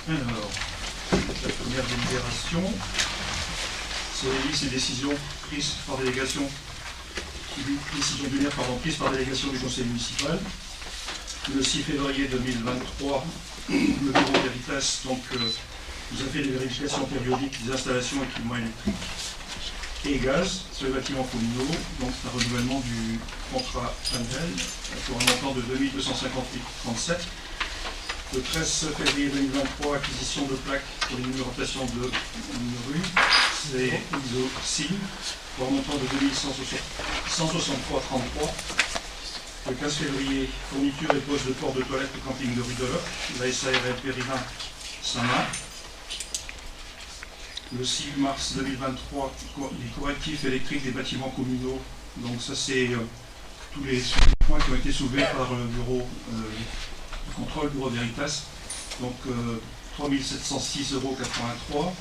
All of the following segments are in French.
Alors, la première délibération, c'est les listes et décisions prises par délégation, décision d'unir, prise par délégation du conseil municipal. Le 6 février 2023, le bureau Veritas nous a fait des vérifications périodiques des installations équipements électriques et gaz sur les bâtiments communaux. Donc c'est un renouvellement du contrat annuel pour un montant de 2258,37. Le 13 février 2023, acquisition de plaques pour une numérotation de rue, c'est ISO-SIL pour un montant de 2163,33. Le 15 février, fourniture et pose de porte de toilette au camping de rue de Loc, la SARL Périvin Saint-Marc. Le 6 mars 2023, les correctifs électriques des bâtiments communaux. Donc ça c'est tous les points qui ont été soulevés par le bureau de contrôle, bureau Veritas. Donc 3706,83 €.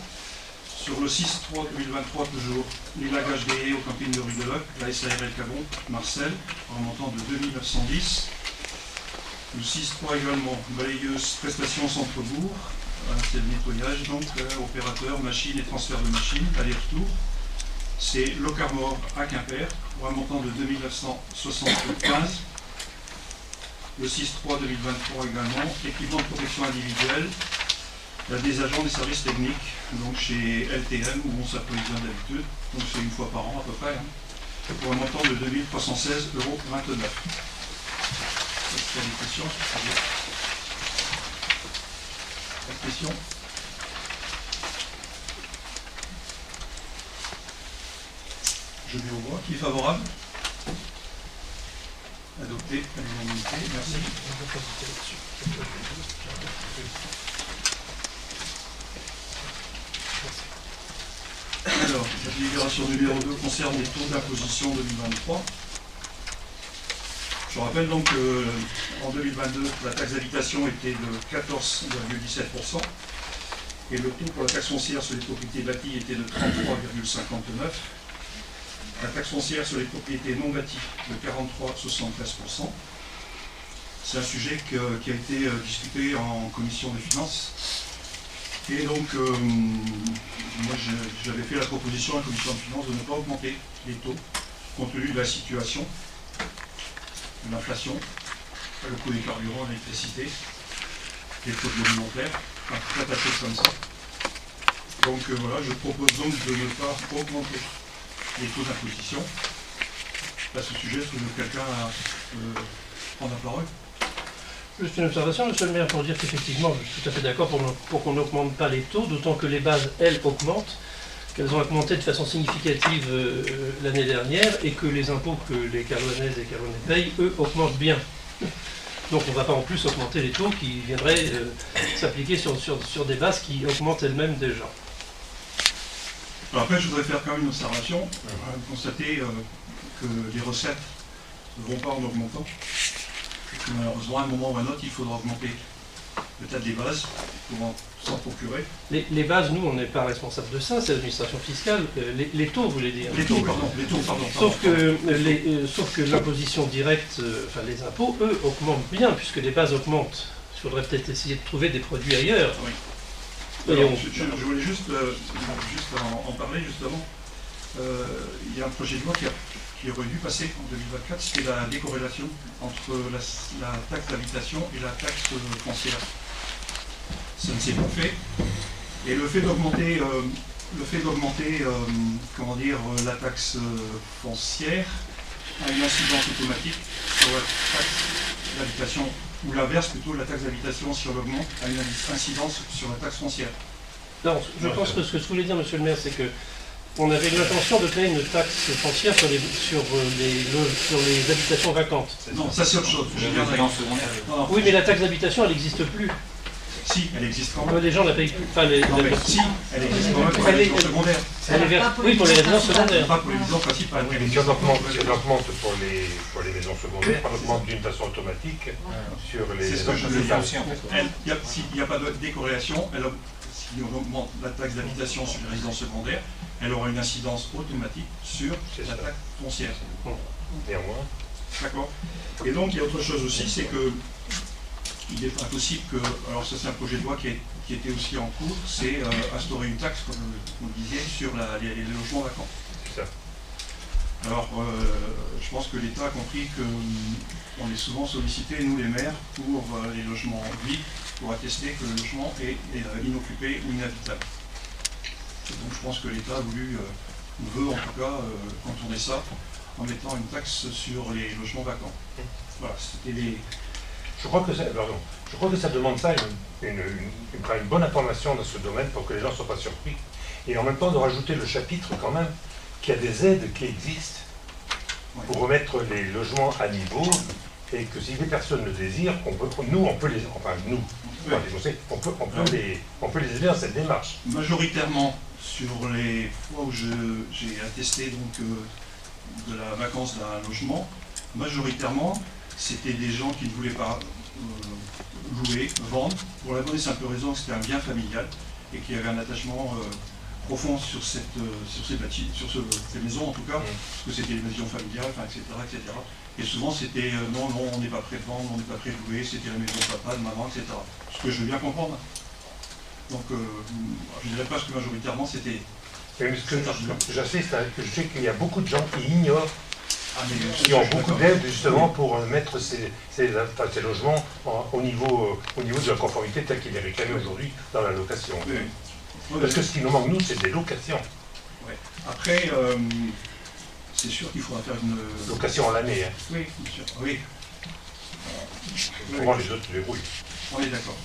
Sur le 6-3-2023, toujours, les lagages des haies au camping de rue de Loc, la SARL Cabon, Marcel, pour un montant de 2910. Le 6-3 également, balayeuse, prestation centre-bourg, c'est le nettoyage, donc opérateur, machine et transfert de machine, aller-retour. C'est Locarmor à Quimper, pour un montant de 2975. Le 6-3-2023 également, équipement de protection individuelle. Il y a des agents des services techniques, donc chez LTM, où on s'approvisionne d'habitude, donc c'est une fois par an à peu près, pour un montant de 2316,29 €. Est-ce qu'il y a des questions? Pas de questions? Je mets au voix. Qui est favorable? Adopté à l'unanimité, merci. Alors, la délibération numéro 2 concerne les taux d'imposition 2023. Je rappelle donc qu'en 2022, la taxe d'habitation était de 14,17% et le taux pour la taxe foncière sur les propriétés bâties était de 33,59%. La taxe foncière sur les propriétés non bâties de 43,73%. C'est un sujet qui a été discuté en commission des finances. Et donc, moi j'avais fait la proposition à la commission des finances de ne pas augmenter les taux, compte tenu de la situation, de l'inflation, le coût des carburants, l'électricité, les taux alimentaires, plein de choses comme ça. Donc voilà, je propose donc de ne pas augmenter les taux d'imposition. À ce sujet, est-ce que quelqu'un prend la parole? Juste une observation, monsieur le maire, pour dire qu'effectivement, je suis tout à fait d'accord pour qu'on n'augmente pas les taux, d'autant que les bases, elles, augmentent, qu'elles ont augmenté de façon significative l'année dernière, et que les impôts que les Carouanaises et Carouanais payent, eux, augmentent bien. Donc on ne va pas en plus augmenter les taux qui viendraient s'appliquer sur des bases qui augmentent elles-mêmes déjà. Alors après, je voudrais faire quand même une observation, constater que les recettes ne vont pas en augmentant. Et que malheureusement, à un moment ou à un autre, il faudra augmenter peut-être les bases pour s'en procurer. Les bases, nous, on n'est pas responsable de ça, c'est l'administration fiscale. Les taux, vous voulez dire? Les taux, pardon. Sauf que l'imposition directe, enfin les impôts, eux, augmentent bien, puisque les bases augmentent. Il faudrait peut-être essayer de trouver des produits ailleurs. Oui. Alors, je voulais juste en parler justement. Il y a un projet de loi qui aurait dû passer en 2024, c'était la décorrélation entre la taxe d'habitation et la taxe foncière. Ça ne s'est pas fait. Et le fait d'augmenter la taxe foncière a une incidence automatique sur la taxe d'habitation, ou l'inverse plutôt, la taxe d'habitation si on l'augmente a une incidence sur la taxe foncière. Non, je pense que ce que je voulais dire, monsieur le maire, c'est que on avait l'intention de créer une taxe foncière sur les habitations vacantes. Non, ça c'est autre chose. Oui, mais la taxe d'habitation, elle n'existe plus. Si, elle existe quand même. Les gens ne la payent plus. Enfin, si, elle existe quand même pour les résidences secondaires. Oui, pour les résidences secondaires. Pas pour les résidences principales. Oui, mais si on augmente pour les maisons secondaires, on augmente d'une façon automatique sur les résidences secondaires. S'il n'y a pas de décorrélation, si on augmente la taxe d'habitation sur les résidences secondaires, elle aura une incidence automatique sur la taxe foncière. Néanmoins. D'accord. Et donc il y a autre chose aussi, c'est que il est impossible que, alors ça c'est un projet de loi qui était aussi en cours, c'est instaurer une taxe, comme vous le disiez, sur les logements vacants. C'est ça. Alors, je pense que l'État a compris qu'on est souvent sollicité, nous les maires, pour les logements vides, pour attester que le logement est inoccupé ou inhabitable. Donc je pense que l'État a voulu, veut en tout cas, contourner ça en mettant une taxe sur les logements vacants. Voilà, c'était les... Je crois que ça demande ça, une bonne information dans ce domaine pour que les gens ne soient pas surpris. Et en même temps de rajouter le chapitre quand même qu'il y a des aides qui existent pour remettre les logements à niveau et que si les personnes le désirent, on peut les aider dans cette démarche. Majoritairement, sur les fois où j'ai attesté donc, de la vacance d'un logement, majoritairement, c'était des gens qui ne voulaient pas louer, vendre, pour la bonne et simple raison que c'était un bien familial et qu'il y avait un attachement profond sur ces maisons en tout cas, parce que c'était des maisons familiales, etc., etc. Et souvent c'était non, on n'est pas prêt de vendre, on n'est pas prêt de louer, c'était la maison de papa, de maman, etc. Ce que je veux bien comprendre. Donc je ne dirais pas que majoritairement c'était... Mais ce que j'assiste, que je sais qu'il y a beaucoup de gens qui ignorent, qui ont beaucoup d'aide justement pour mettre ces logements au niveau de la conformité telle qu'il est réclamé aujourd'hui dans la location. Oui. Parce que ce qui nous manque, nous, c'est des locations. Ouais. Après, c'est sûr qu'il faudra faire une... Location à l'année. Hein. Oui, bien sûr. Oui. Comment les autres se débrouillent. On est d'accord.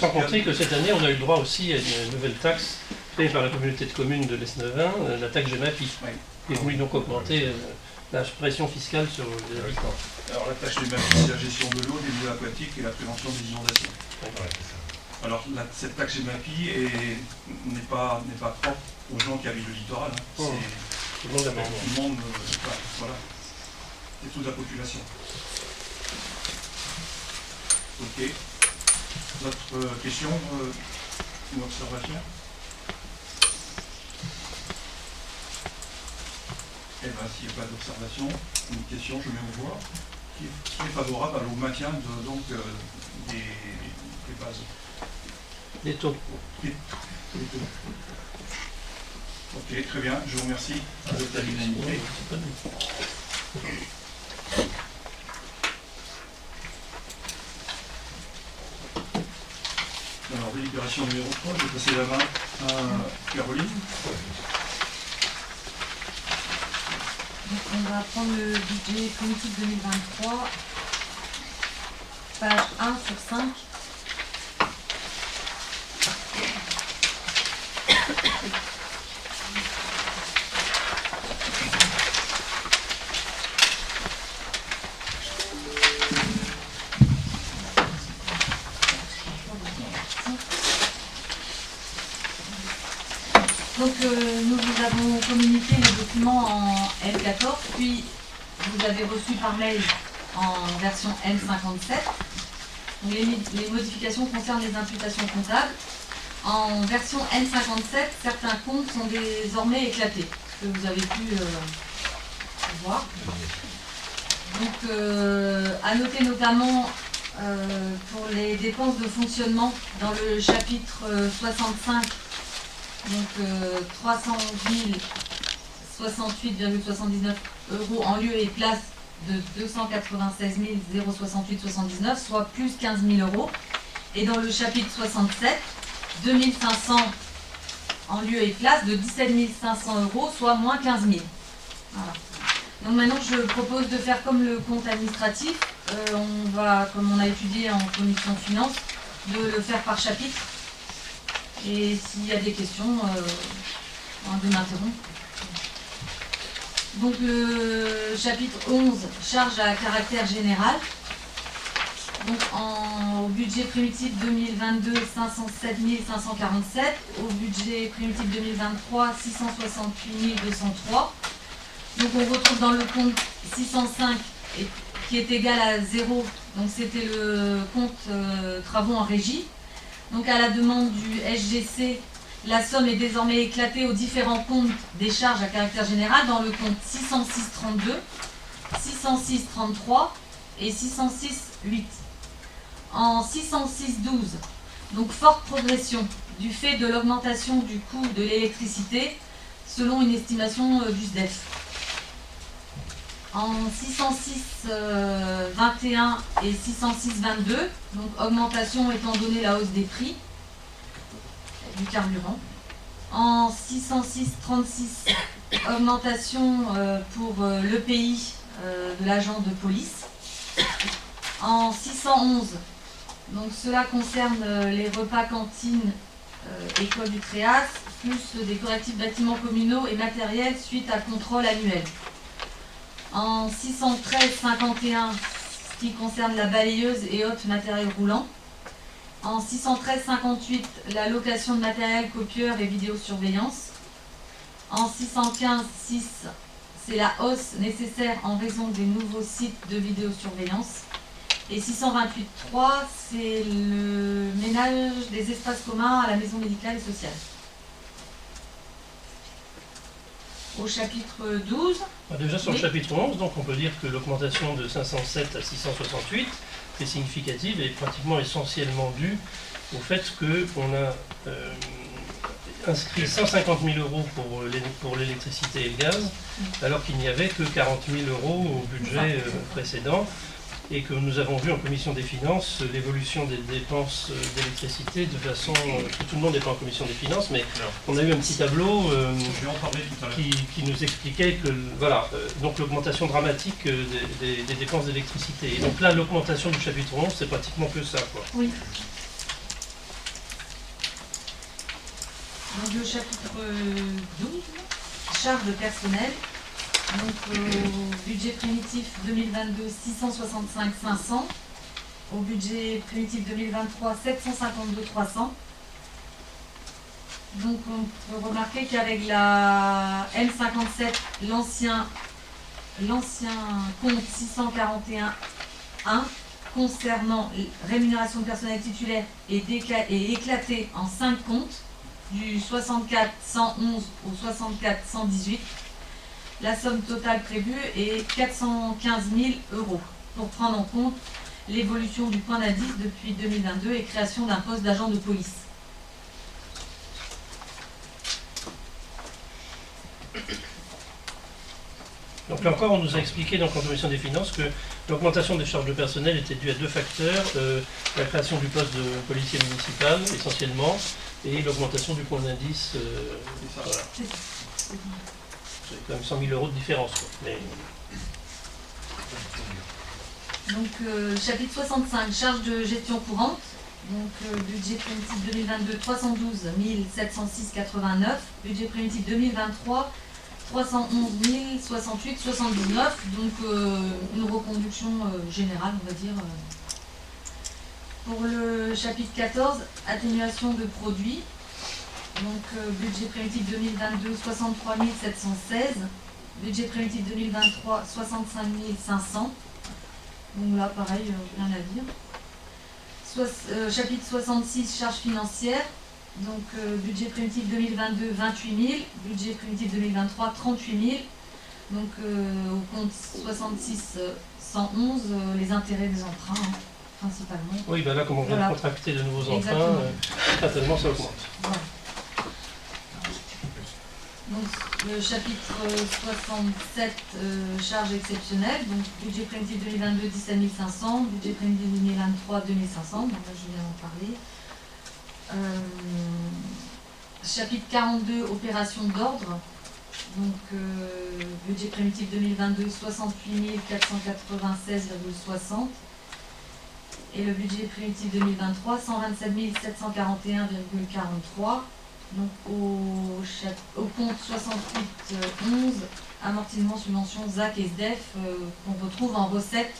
Sans compter que cette année, on a eu le droit aussi à une nouvelle taxe créée par la communauté de communes de l'Esnevin, la taxe GEMAPI, qui est venue donc augmenter la pression fiscale sur les habitants. Alors la taxe GEMAPI, c'est la gestion de l'eau, des milieux aquatiques et la prévention des inondations. Alors cette taxe GEMAPI n'est pas propre aux gens qui habitent le littoral. Hein. Tout le monde tout le monde, voilà. C'est toute la population. Ok. D'autres questions, une observation? Eh bien, s'il n'y a pas d'observation, une question, je mets au voix. Qui est favorable au maintien des bases? Les taux. Les taux. Ok, très bien, je vous remercie de la l'unanimité. Alors, délibération numéro 3, je vais passer la main à Caroline. Donc, on va prendre le budget primitif 2023, page 1 sur 5. Donc nous vous avons communiqué les documents en L14, puis vous avez reçu par mail en version L57. Les modifications concernent les imputations comptables. En version N57, certains comptes sont désormais éclatés, ce que vous avez pu voir. Donc à noter notamment pour les dépenses de fonctionnement dans le chapitre 65, donc 300 068,79 € en lieu et place de 296 068,79, soit plus 15 000 €. Et dans le chapitre 67, 2500 en lieu et place de 17 500 €, soit moins 15 000. Voilà. Donc maintenant, je propose de faire comme le compte administratif. On va, comme on a étudié en commission finance, de le faire par chapitre. Et s'il y a des questions, de m'interrompre. Donc le chapitre 11, charge à caractère général. Donc au budget primitif 2022, 507 547. Au budget primitif 2023, 668 203. Donc on retrouve dans le compte 605 qui est égal à 0. Donc c'était le compte travaux en régie. Donc à la demande du SGC, la somme est désormais éclatée aux différents comptes des charges à caractère général dans le compte 606 32, 606 33, et 606,8. En 606,12, donc forte progression du fait de l'augmentation du coût de l'électricité selon une estimation du SDEF. En 606,21 et 606,22, donc augmentation étant donné la hausse des prix du carburant. En 606,36, augmentation pour l'EPI de l'agent de police. En 611, donc cela concerne les repas cantines école du Tréas, plus des correctifs bâtiments communaux et matériels suite à contrôle annuel. En 613,51, ce qui concerne la balayeuse et autres matériels roulants. En 613,58, la location de matériel copieur et vidéosurveillance. En 615,6, c'est la hausse nécessaire en raison des nouveaux sites de vidéosurveillance. Et 628,3, c'est le ménage des espaces communs à la maison médicale et sociale. Au chapitre 12. Déjà sur le chapitre 11, donc on peut dire que l'augmentation de 507 à 668 est significative et pratiquement essentiellement due au fait qu'on a inscrit 150 000 € pour l'électricité et le gaz, alors qu'il n'y avait que 40 000 € au budget précédent, et que nous avons vu en commission des finances l'évolution des dépenses d'électricité de façon que tout le monde n'est pas en commission des finances, mais on a eu un petit tableau qui nous expliquait que voilà, donc l'augmentation dramatique des dépenses d'électricité. Et donc là, l'augmentation du chapitre 11, c'est pratiquement que ça, quoi. Oui. Donc le chapitre 12, charge de personnel. Donc au budget primitif 2022, 665 500. Au budget primitif 2023, 752 300. Donc on peut remarquer qu'avec la M57, l'ancien compte 641.1 concernant rémunération de personnel titulaire est éclaté en 5 comptes, du 64 111 au 64 118. La somme totale prévue est 415 000 € pour prendre en compte l'évolution du point d'indice depuis 2022 et création d'un poste d'agent de police. Donc là encore, on nous a expliqué donc, en commission des finances que l'augmentation des charges de personnel était due à 2 facteurs, la création du poste de policier municipal essentiellement, et l'augmentation du point d'indice. Voilà. C'est quand même 100 000 € de différence. Quoi. Mais... Donc chapitre 65, charges de gestion courante. Donc budget primitif 2022, 312 706,89. Budget primitif 2023, 311 068 79. Donc une reconduction générale, on va dire. Pour le chapitre 14, atténuation de produits. Donc budget primitif 2022, 63 716. Budget primitif 2023, 65 500. Donc là, pareil, rien à dire. Chapitre 66, charges financières. Donc budget primitif 2022, 28 000. Budget primitif 2023, 38 000. Donc au compte 66 111, les intérêts des emprunts, hein, principalement. Oui, ben là, comme on vient de contracter de nouveaux emprunts, certainement ça augmente. Voilà. Donc, le chapitre 67, charges exceptionnelles. Donc, budget primitif 2022, 17 500. Budget primitif 2023, 2500. Donc, là, je viens d'en parler. Chapitre 42, opérations d'ordre. Donc, budget primitif 2022, 68 496,60. Et le budget primitif 2023, 127 741,43. Donc au compte 68 11, amortissement, subvention, ZAC et SDEF, qu'on retrouve en recette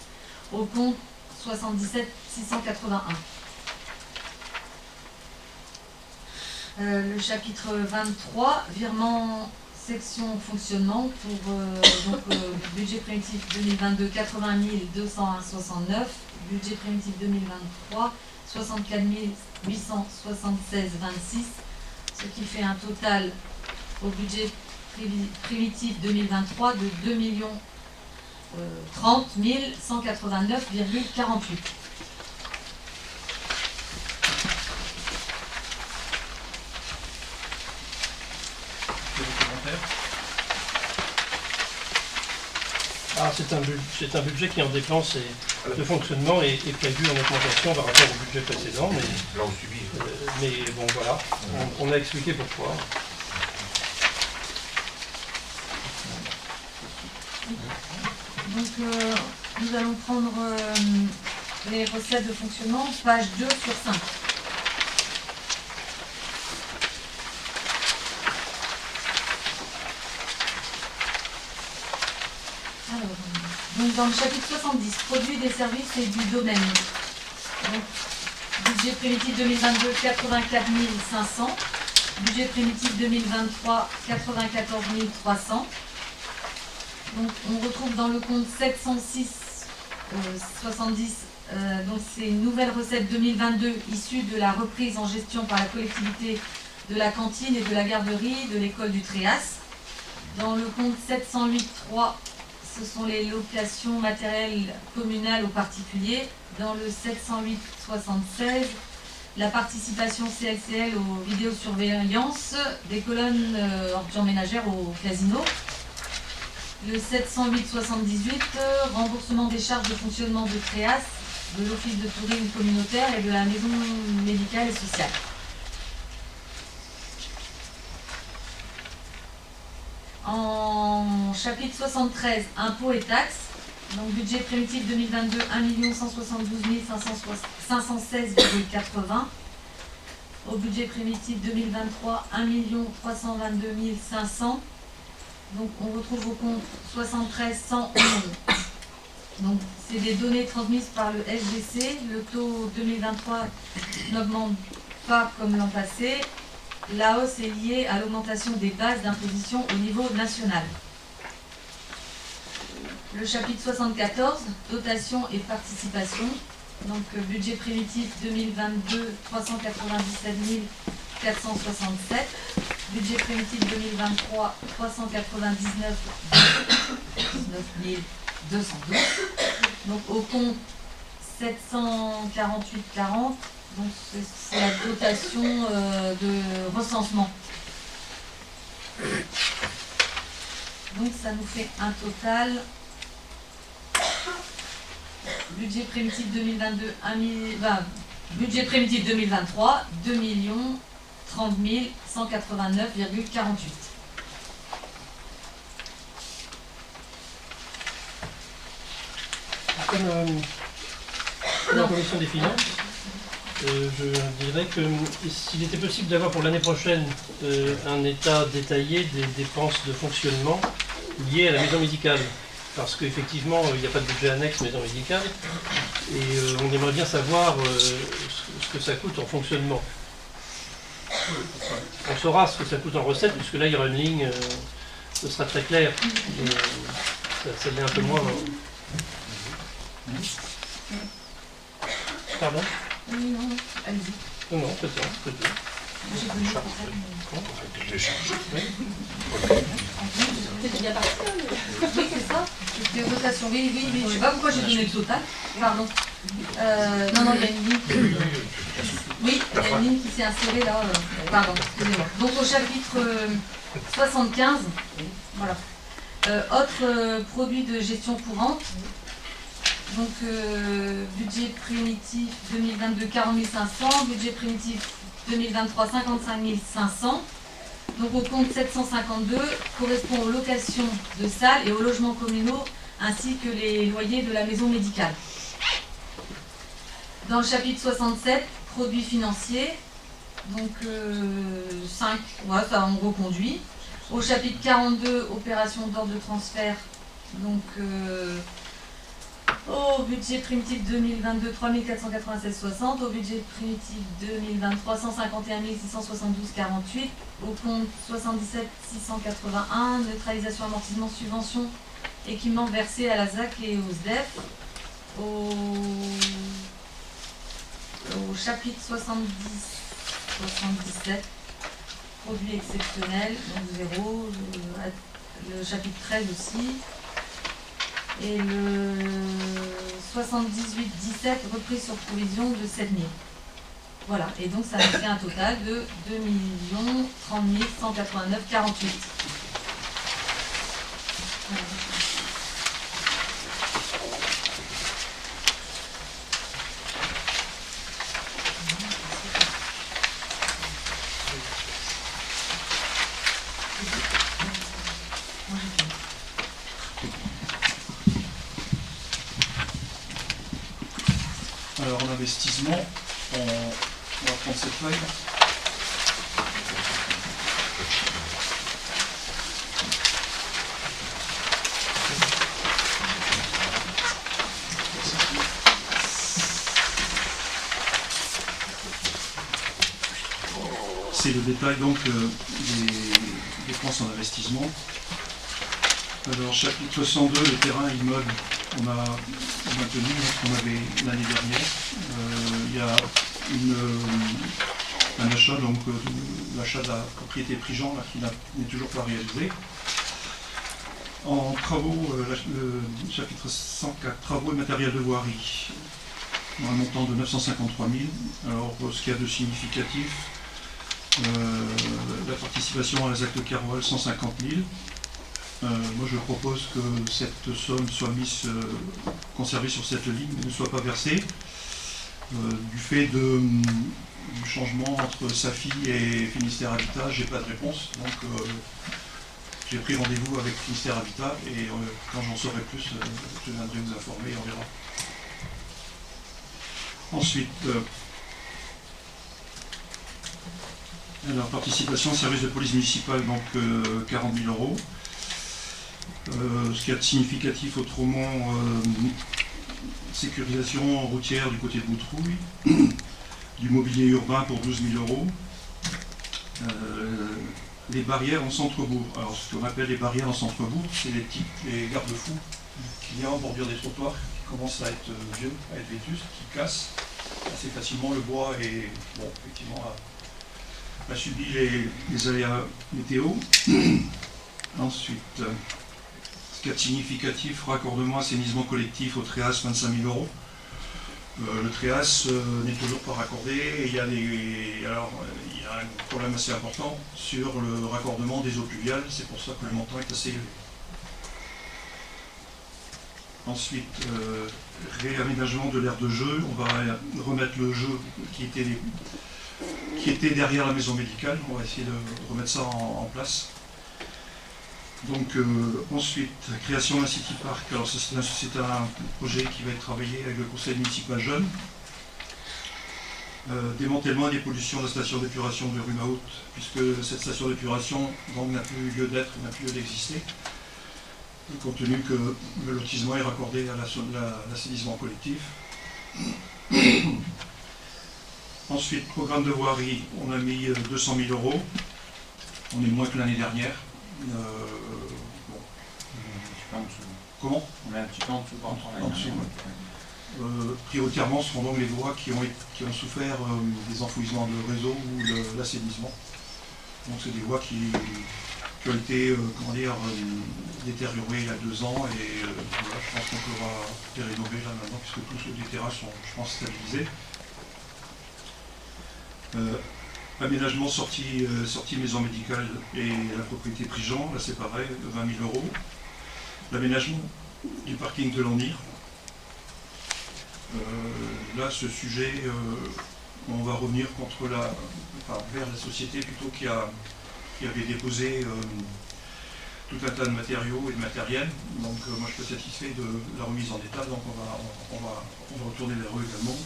au compte 77 681. Le chapitre 23, virement section fonctionnement pour budget primitif 2022, 80 201,69. Budget primitif 2023, 64 876,26. Ce qui fait un total au budget primitif 2023 de 2 30 189,48. Ah, c'est un budget qui en dépense et de fonctionnement est prévu en augmentation par rapport au budget précédent, mais, Là, on subit. mais bon voilà, on a expliqué pourquoi. Donc nous allons prendre les recettes de fonctionnement, page 2 sur 5. Alors, donc dans le chapitre 70, produits, des services et du domaine. Donc, budget primitif 2022, 84 500. Budget primitif 2023, 94 300. Donc, on retrouve dans le compte 706 70, donc c'est une nouvelle recette 2022 issue de la reprise en gestion par la collectivité de la cantine et de la garderie de l'école du Tréas. Dans le compte 708.3, ce sont les locations matérielles communales aux particuliers. Dans le 708.76, la participation CLCL aux vidéosurveillance des colonnes ordures ménagères au casino. Le 708.78, remboursement des charges de fonctionnement de Tréas, de l'office de tourisme communautaire et de la maison médicale et sociale. En chapitre 73, impôts et taxes, donc budget primitif 2022, 1 172 516,80. Au budget primitif 2023, 1 322 500. Donc on retrouve au compte 73 111. Donc c'est des données transmises par le SGC. Le taux 2023 n'augmente pas comme l'an passé. La hausse est liée à l'augmentation des bases d'imposition au niveau national. Le chapitre 74, dotation et participation. Donc budget primitif 2022, 397 467. Budget primitif 2023, 399 212. Donc au compte 748,40. Donc c'est la dotation de recensement. Donc ça nous fait un total. Budget primitif 2022, budget primitif 2023, 2 30 189,48. Comme la commission des finances, je dirais que s'il était possible d'avoir pour l'année prochaine un état détaillé des dépenses de fonctionnement liées à la maison médicale. Parce qu'effectivement, il n'y a pas de budget annexe maison médicale, et on aimerait bien savoir ce que ça coûte en fonctionnement. On saura ce que ça coûte en recette, puisque là, il y aura une ligne, ce sera très clair, mais ça l'est un peu moins. Pardon? Oui, non, allez-y. Non, peut-être. J'ai donné Les charges. c'est bien parti. Oui, c'est ça. C'était rotation. Oui. Je sais pas pourquoi j'ai donné le total. Pardon. Non, il y a une ligne. Oui, il y a une ligne qui s'est insérée là. Pardon, excusez-moi. Donc au chapitre 75, voilà. Autres produits de gestion courante. Donc budget primitif 2022 40 500, budget primitif 2023 55 500. Donc au compte 752 correspond aux locations de salles et aux logements communaux ainsi que les loyers de la maison médicale. Dans le chapitre 67, produits financiers, donc 5, voilà, ça on reconduit. Au chapitre 42, opérations d'ordre de transfert, donc au budget primitif 2022, 3 496,60. Au budget primitif 2023, 151 672,48. Au compte 77 681, neutralisation, amortissement, subvention, équipement versé à la ZAC et au SDEF. Au chapitre 77, produits exceptionnels, donc 0. Le chapitre 13 aussi. Et le 78-17, reprise sur provision de 7 000. Voilà, et donc ça nous fait un total de 2 30 189 48. Voilà. Alors en investissement, on va prendre cette feuille. C'est le détail donc des dépenses en investissement. Alors chapitre 102, les terrains immeubles, on a maintenu ce qu'on avait l'année dernière. Il y a un achat, donc l'achat de la propriété Prigent là, qui n'est toujours pas réalisé. En travaux, le chapitre 104, travaux et matériel de voirie, un montant de 953 000. Alors ce qu'il y a de significatif, la participation à la ZAC de Keroual, 150 000. Moi je propose que cette somme soit conservée sur cette ligne et ne soit pas versée. Du fait du changement entre Safi et Finistère Habitat, j'ai pas de réponse. Donc j'ai pris rendez-vous avec Finistère Habitat et quand j'en saurai plus, je viendrai vous informer et on verra. Ensuite, alors, participation au service de police municipale, donc 40 000 €. Ce qu'il y a de significatif autrement, sécurisation routière du côté de Boutrouille, du mobilier urbain pour 12 000 €. Les barrières en centre-bourg. Alors ce qu'on appelle les barrières en centre-bourg, c'est les garde-fous qu'il y a en bordure des trottoirs qui commencent à être vieux, à être vétustes, qui cassent assez facilement. Le bois et bon, effectivement a subi les aléas météo. Ensuite, ce qu'il y a de significatif, raccordement, assainissement collectif au Tréas, 25 000 €. Le Tréas n'est toujours pas raccordé et il y a un problème assez important sur le raccordement des eaux pluviales, c'est pour ça que le montant est assez élevé. Ensuite, réaménagement de l'aire de jeu, on va remettre le jeu qui était derrière la maison médicale, on va essayer de remettre ça en place. Donc ensuite, création d'un city park. Alors c'est un projet qui va être travaillé avec le conseil municipal jeune. Démantèlement et dépollution de la station d'épuration de Rumaout, puisque cette station d'épuration n'a plus lieu d'être, n'a plus lieu d'exister, compte tenu que le lotissement est raccordé à l'assainissement collectif. Ensuite, programme de voirie, on a mis 200 000 €. On est moins que l'année dernière. Bon. Comment ? On est un petit peu en dessous par rapport à l'année dernière. Prioritairement, ce seront donc les voies qui ont souffert des enfouissements de réseau ou de l'assainissement. Donc c'est des voies qui ont été détériorées il y a 2 ans et voilà, je pense qu'on pourra les rénover là maintenant puisque tous les terrains sont, je pense, stabilisés. Aménagement sortie maison médicale et la propriété Prigent, là c'est pareil, 20 000 €. L'aménagement du parking de l'Enir. Là ce sujet, on va revenir vers la société plutôt qui avait déposé tout un tas de matériaux et de matériel. Donc moi je suis satisfait de la remise en état, donc on va retourner vers eux également.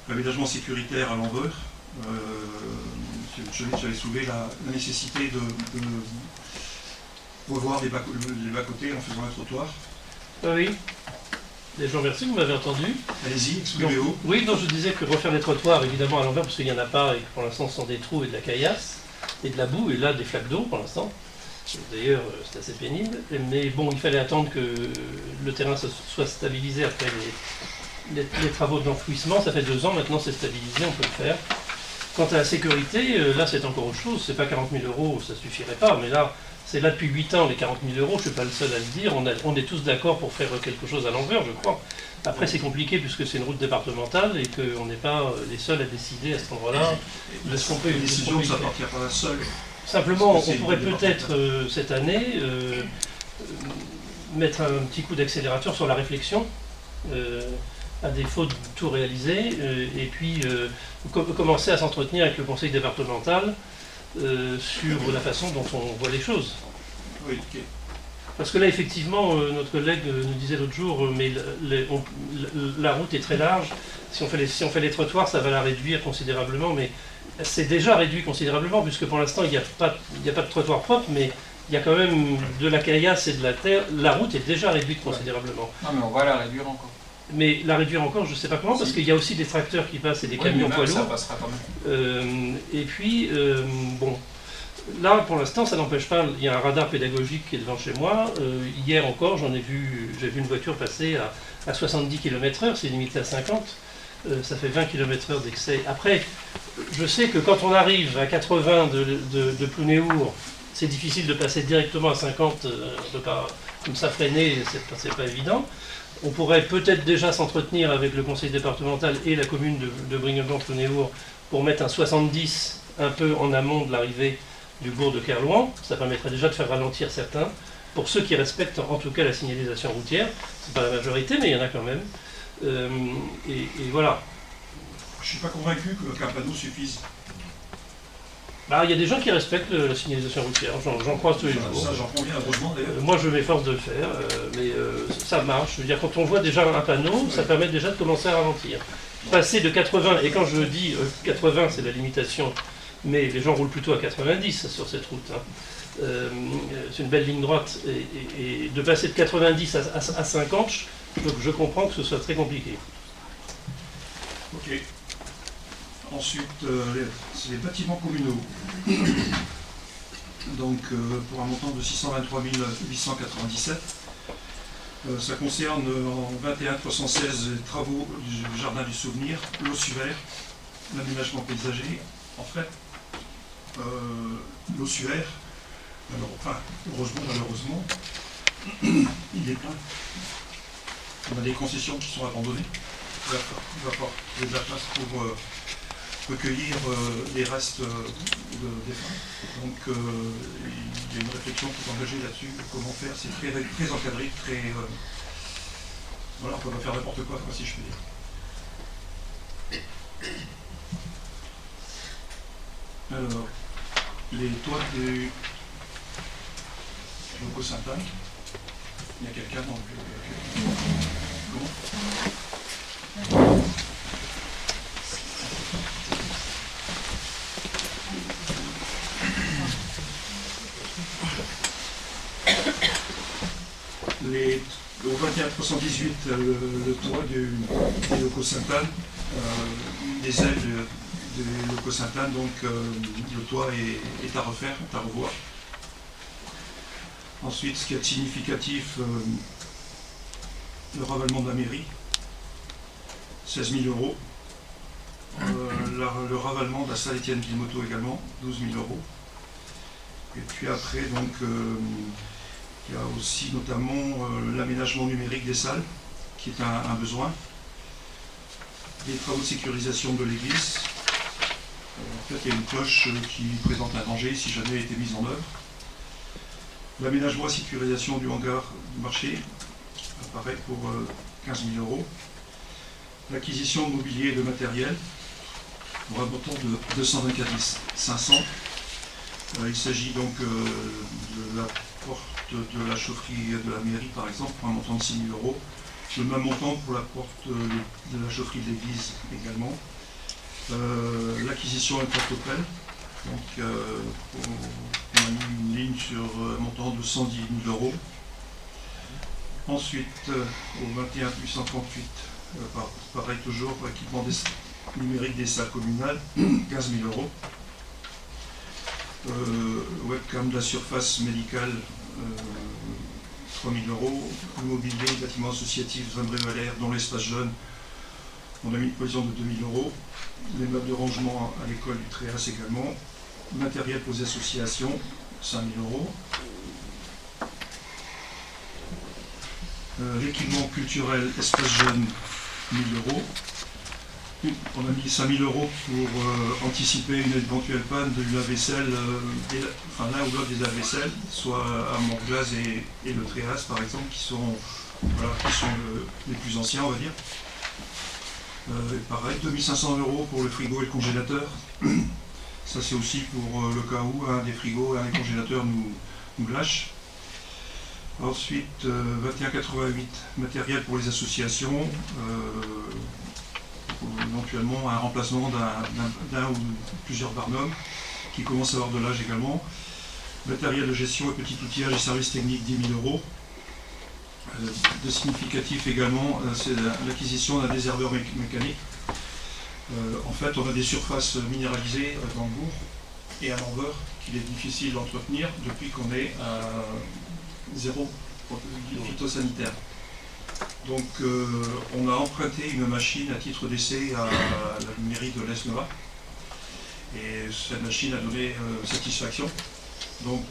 L'aménagement sécuritaire à l'Enveur. J'avais soulevé la nécessité de revoir les bas-côtés en faisant un trottoir. Oui. Je vous remercie, vous m'avez entendu. Allez-y, exprimez-vous. Oui, non, je disais que refaire les trottoirs, évidemment, à l'envers, parce qu'il n'y en a pas, et que pour l'instant, ce sont des trous et de la caillasse, et de la boue, et là, des flaques d'eau, pour l'instant. D'ailleurs, c'est assez pénible. Mais bon, il fallait attendre que le terrain soit stabilisé après les travaux d'enfouissement. Ça fait 2 ans, maintenant, c'est stabilisé, on peut le faire. Quant à la sécurité, là, c'est encore autre chose. C'est pas 40 000 €, ça suffirait pas, mais là, c'est là depuis 8 ans, les 40 000 euros, je ne suis pas le seul à le dire, on est tous d'accord pour faire quelque chose à l'envers, je crois. Après, c'est compliqué puisque c'est une route départementale et qu'on n'est pas les seuls à décider à cet endroit-là de ce qu'on peut La décision, ça ne partira pas seule. Simplement, Parce que on c'est pourrait une peut-être, cette année, mettre un petit coup d'accélérateur sur la réflexion, à défaut de tout réaliser, et puis commencer à s'entretenir avec le conseil départemental sur la façon dont on voit les choses. Oui, ok. Parce que là, effectivement, notre collègue nous disait l'autre jour, mais la route est très large. Si on fait les trottoirs, ça va la réduire considérablement, mais c'est déjà réduit considérablement, puisque pour l'instant, il n'y a pas de trottoir propre, mais il y a quand même de la caillasse et de la terre. La route est déjà réduite considérablement. Non, mais on va la réduire encore. Mais la réduire encore, je ne sais pas comment, parce qu'il y a aussi des tracteurs qui passent et des camions poids Ça lourds. passera quand même. Et puis, bon, là, pour l'instant, ça n'empêche pas, il y a un radar pédagogique qui est devant chez moi. Hier encore, j'ai vu une voiture passer à 70 km/h, c'est limité à 50. Ça fait 20 km/h d'excès. Après, je sais que quand on arrive à 80 de Plounéour, c'est difficile de passer directement à 50, on ne peut pas comme ça freiner, c'est pas évident. On pourrait peut-être déjà s'entretenir avec le conseil départemental et la commune de Brignoles-Plounéour pour mettre un 70 un peu en amont de l'arrivée du bourg de Kerlouan. Ça permettrait déjà de faire ralentir certains, pour ceux qui respectent en tout cas la signalisation routière. C'est pas la majorité, mais il y en a quand même. Et voilà. Je ne suis pas convaincu qu'un panneau suffise. Bah, il y a des gens qui respectent la signalisation routière, j'en croise tous les jours. Ça, j'en conviens, heureusement d'ailleurs. Moi, je m'efforce de le faire, mais ça marche. Je veux dire, quand on voit déjà un panneau, ça permet déjà de commencer à ralentir. Passer de 80, et quand je dis 80, c'est la limitation, mais les gens roulent plutôt à 90 sur cette route. Hein. C'est une belle ligne droite, et de passer de 90 à 50, je comprends que ce soit très compliqué. Ok. Ensuite, c'est les bâtiments communaux. Donc, pour un montant de 623 897. Ça concerne en 21 316 les travaux du Jardin du Souvenir, l'ossuaire, l'aménagement paysager. En fait, l'ossuaire, alors, enfin, heureusement, malheureusement, il est plein. On a des concessions qui sont abandonnées. Il va falloir trouver de la place pour recueillir les restes des fins. Donc il y a une réflexion qui est engagée là-dessus, comment faire, c'est très encadré, très... voilà, on ne peut pas faire n'importe quoi, si je peux dire. Alors, les toits du locaux Saint-Anne, il y a quelqu'un donc... comment ? Au 21 318, le toit du locaux Sainte-Anne, des ailes du locaux Sainte-Anne, donc le toit est à refaire, est à revoir. Ensuite, ce qui est significatif, le ravalement de la mairie, 16 000 euros. Le ravalement de la salle Étienne Guilmoto également, 12 000 euros. Et puis après, donc, il y a aussi notamment l'aménagement numérique des salles, qui est un besoin. Les travaux de sécurisation de l'église. En fait, il y a une cloche qui présente un danger si jamais elle était mise en œuvre. L'aménagement et sécurisation du hangar du marché apparaît pour 15 000 euros. L'acquisition de mobilier et de matériel pour un montant de 224 500. Il s'agit donc de la porte de la chaufferie de la mairie, par exemple, pour un montant de 6 000 euros. Le même montant pour la porte de la chaufferie de l'église également. L'acquisition d'un porte-opelle. Donc, on a mis une ligne sur un montant de 110 000 euros. Ensuite, au 21 838, pareil toujours, pour équipement numérique des salles communales, 15 000 euros. Webcam de la surface médicale, 3 000 euros. Le mobilier, bâtiment associatif, Zambrévalère, dont l'espace jeune, on a mis une provision de 2 000 euros. Les meubles de rangement à l'école du Tréas également. Matériel pour les associations, 5 000 euros. L'équipement culturel Espace Jeune, 1000 euros. On a mis 5000 euros pour anticiper une éventuelle panne de lave-vaisselle, l'un ou l'autre des lave-vaisselle, soit à Morglaz et le Tréas par exemple, qui sont les plus anciens, on va dire. Pareil, 2500 euros pour le frigo et le congélateur. Ça c'est aussi pour le cas où un des frigos et un des congélateurs nous lâchent. Ensuite, 21,88 matériel pour les associations, éventuellement un remplacement d'un ou plusieurs barnums qui commencent à avoir de l'âge également. Matériel de gestion et petit outillage et services techniques, 10 000 euros. De significatif également, c'est l'acquisition d'un désherbeur mécanique. En fait, on a des surfaces minéralisées dans le bourg et un laveur qu'il est difficile d'entretenir depuis qu'on est à zéro phytosanitaire. Donc on a emprunté une machine à titre d'essai à la mairie de l'Esnova et cette machine a donné satisfaction. Donc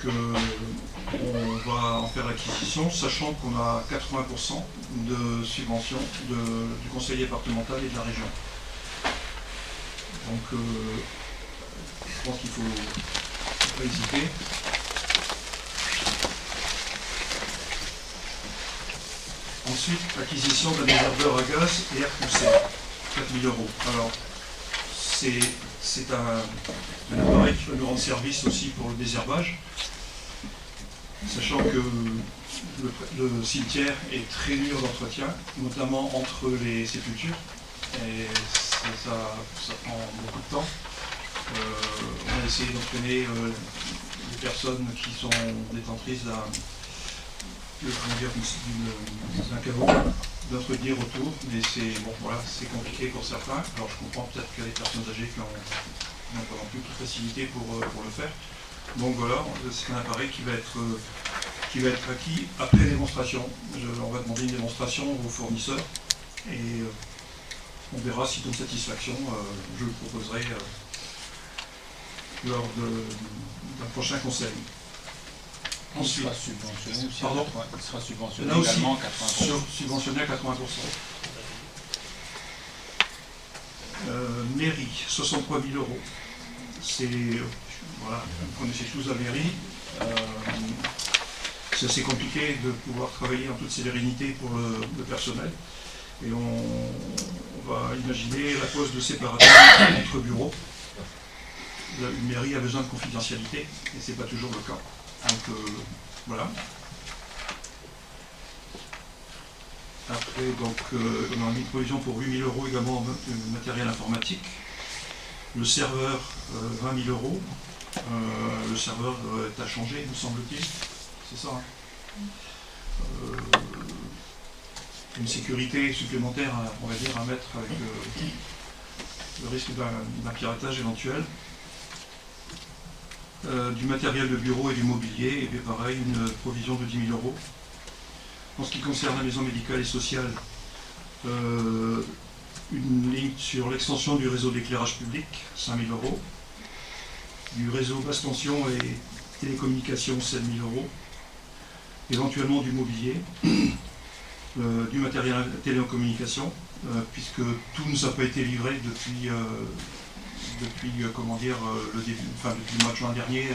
on va en faire l'acquisition, sachant qu'on a 80% de subvention du conseil départemental et de la région. Donc je pense qu'il ne faut pas hésiter. Ensuite, acquisition d'un désherbeur à gaz et air poussé, 4000 euros. Alors, c'est un appareil qui va nous rendre service aussi pour le désherbage, sachant que le cimetière est très dur d'entretien, notamment entre les sépultures, et ça prend beaucoup de temps. On a essayé d'entraîner les personnes qui sont détentrices d'un caveau, d'entretenir autour, mais c'est compliqué pour certains. Alors je comprends peut-être qu'il y a des personnes âgées qui n'ont pas non plus toute facilité pour le faire. Donc voilà, c'est un appareil qui va être acquis après démonstration. On va demander une démonstration aux fournisseurs et on verra s'ils donnent satisfaction. Je le proposerai lors d'un prochain conseil. Ensuite, il sera subventionné aussi. Pardon, il sera subventionné là aussi, également à 80%. Subventionné à 80%. Mairie, 63 000 euros. Voilà, vous connaissez tous la mairie. C'est assez compliqué de pouvoir travailler en toute sérénité pour le personnel. Et on va imaginer la pose de séparation entre bureaux. Une mairie a besoin de confidentialité et ce n'est pas toujours le cas. Donc voilà. Après, donc, on a mis une provision pour 8 000 euros également en matériel informatique. Le serveur, 20 000 euros. Le serveur est à changer, me semble-t-il. C'est ça. Hein. Une sécurité supplémentaire, on va dire, à mettre avec le risque d'un piratage éventuel. Du matériel de bureau et du mobilier, et bien pareil, une provision de 10 000 euros. En ce qui concerne la maison médicale et sociale, une ligne sur l'extension du réseau d'éclairage public, 5 000 euros. Du réseau basse tension et télécommunications, 7 000 euros. Éventuellement du mobilier, du matériel de télécommunication, puisque tout ne nous a pas été livré depuis comment dire, depuis le mois de juin dernier.